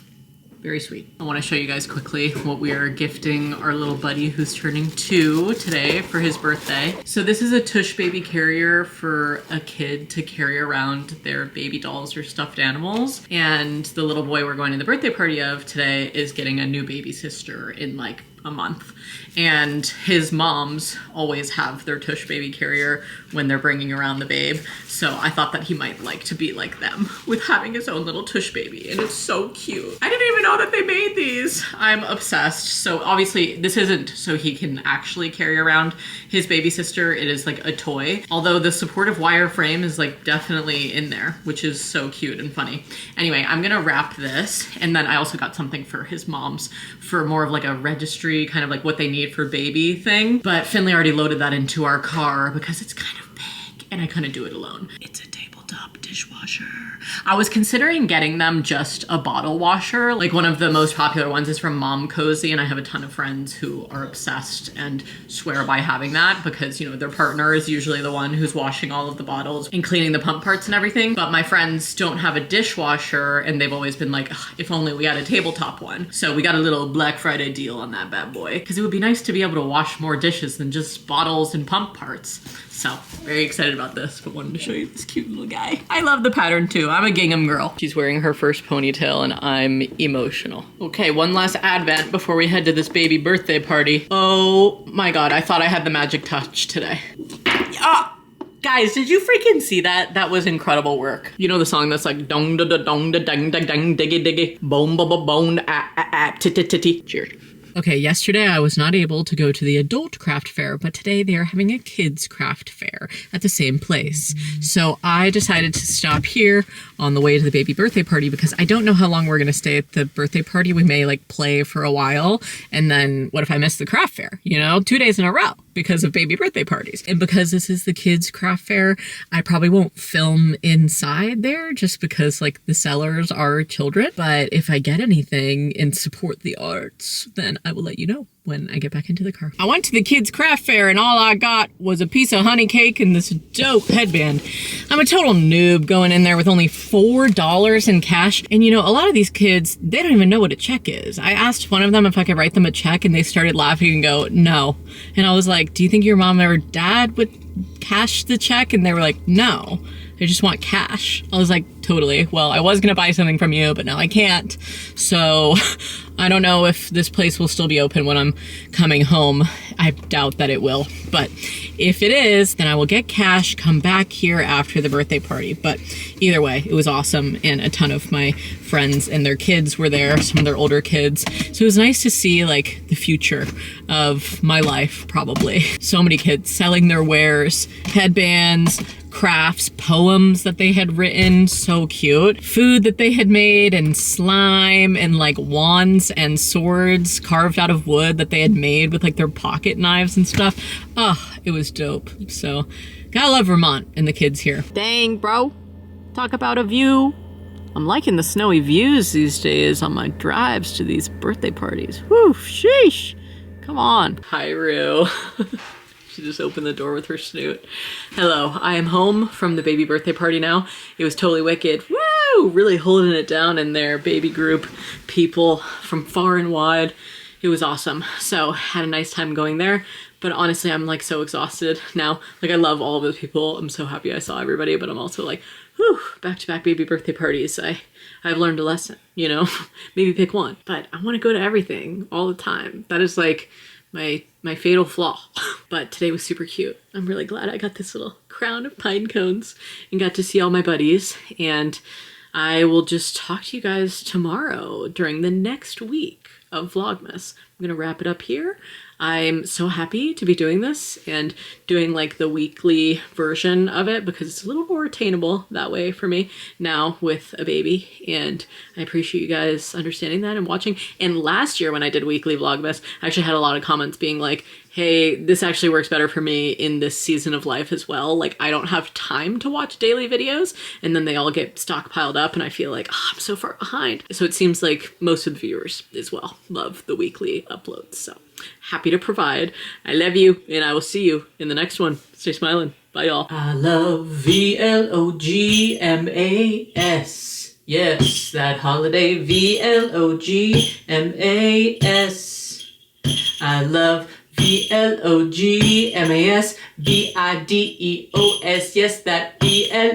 Very sweet. I want to show you guys quickly what we are gifting our little buddy who's turning 2 today for his birthday. So this is a tush baby carrier for a kid to carry around their baby dolls or stuffed animals. And the little boy we're going to the birthday party of today is getting a new baby sister in like a month. And his moms always have their tush baby carrier when they're bringing around the babe. So I thought that he might like to be like them with having his own little tush baby. And it's so cute. I didn't even know that they made these. I'm obsessed. So obviously this isn't so he can actually carry around his baby sister. It is like a toy. Although the supportive wire frame is like definitely in there, which is so cute and funny. Anyway, I'm gonna wrap this. And then I also got something for his moms for more of like a registry, kind of like what they need for baby thing. But Finley already loaded that into our car because it's kind of big and I couldn't do it alone. It's a tabletop dinner dishwasher. I was considering getting them just a bottle washer. Like one of the most popular ones is from Mom Cozy, and I have a ton of friends who are obsessed and swear by having that because, you know, their partner is usually the one who's washing all of the bottles and cleaning the pump parts and everything. But my friends don't have a dishwasher, and they've always been like, if only we had a tabletop one. So we got a little Black Friday deal on that bad boy because it would be nice to be able to wash more dishes than just bottles and pump parts. So very excited about this, but wanted to show you this cute little guy. I love the pattern too. I'm a gingham girl. She's wearing her first ponytail and I'm emotional. Okay, one last advent before we head to this baby birthday party. Oh my God, I thought I had the magic touch today. Ah! Guys, did you freaking see that? That was incredible work. You know the song that's like dong da da dong da dang da dang diggy diggy bone ba ba bone titty titty. Cheers. Okay, yesterday I was not able to go to the adult craft fair, but today they are having a kids craft fair at the same place. So I decided to stop here on the way to the baby birthday party because I don't know how long we're gonna stay at the birthday party. We may like play for a while, and then what if I miss the craft fair? You know, 2 days in a row because of baby birthday parties. And because this is the kids craft fair, I probably won't film inside there just because like the sellers are children. But if I get anything and support the arts, then I will let you know when I get back into the car. I went to the kids craft fair and all I got was a piece of honey cake and this dope headband. I'm a total noob going in there with only $4 in cash. And you know, a lot of these kids, they don't even know what a check is. I asked one of them if I could write them a check and they started laughing and go, no. And I was like, do you think your mom or dad would cash the check? And they were like, no, they just want cash. I was like, totally. Well, I was gonna buy something from you, but now I can't. So I don't know if this place will still be open when I'm coming home. I doubt that it will, but if it is, then I will get cash, come back here after the birthday party. But either way, it was awesome, and a ton of my friends and their kids were there, some of their older kids. So it was nice to see like the future of my life, probably. So many kids selling their wares, headbands, crafts, poems that they had written, so cute. Food that they had made, and slime, and like wands and swords carved out of wood that they had made with like their pocket knives and stuff. Oh, it was dope. So, gotta love Vermont and the kids here. Dang, bro. Talk about a view. I'm liking the snowy views these days on my drives to these birthday parties. Whew, sheesh. Come on. Hi, Rue. She just opened the door with her snoot. Hello, I am home from the baby birthday party now. It was totally wicked. Woo! Really holding it down in there. Baby group, people from far and wide. It was awesome. So had a nice time going there. But honestly, I'm like so exhausted now. Like I love all of the people. I'm so happy I saw everybody, but I'm also like, whew, back-to-back baby birthday parties. I've learned a lesson, you know? Maybe pick one. But I want to go to everything all the time. That is like my fatal flaw. But today was super cute. I'm really glad I got this little crown of pine cones and got to see all my buddies. And I will just talk to you guys tomorrow during the next week of Vlogmas. I'm gonna wrap it up here. I'm so happy to be doing this and doing like the weekly version of it because it's a little more attainable that way for me now with a baby, and I appreciate you guys understanding that and watching. And last year when I did weekly Vlogmas, I actually had a lot of comments being like, hey, this actually works better for me in this season of life as well. Like I don't have time to watch daily videos, and then they all get stockpiled up and I feel like, oh, I'm so far behind. So it seems like most of the viewers as well love the weekly uploads. So happy to provide. I love you, and I will see you in the next one. Stay smiling. Bye, y'all. I love VLOGMAS. Yes, that holiday. VLOGMAS. I love VLOGMAS. VIDEOS. Yes, that VLOGMAS.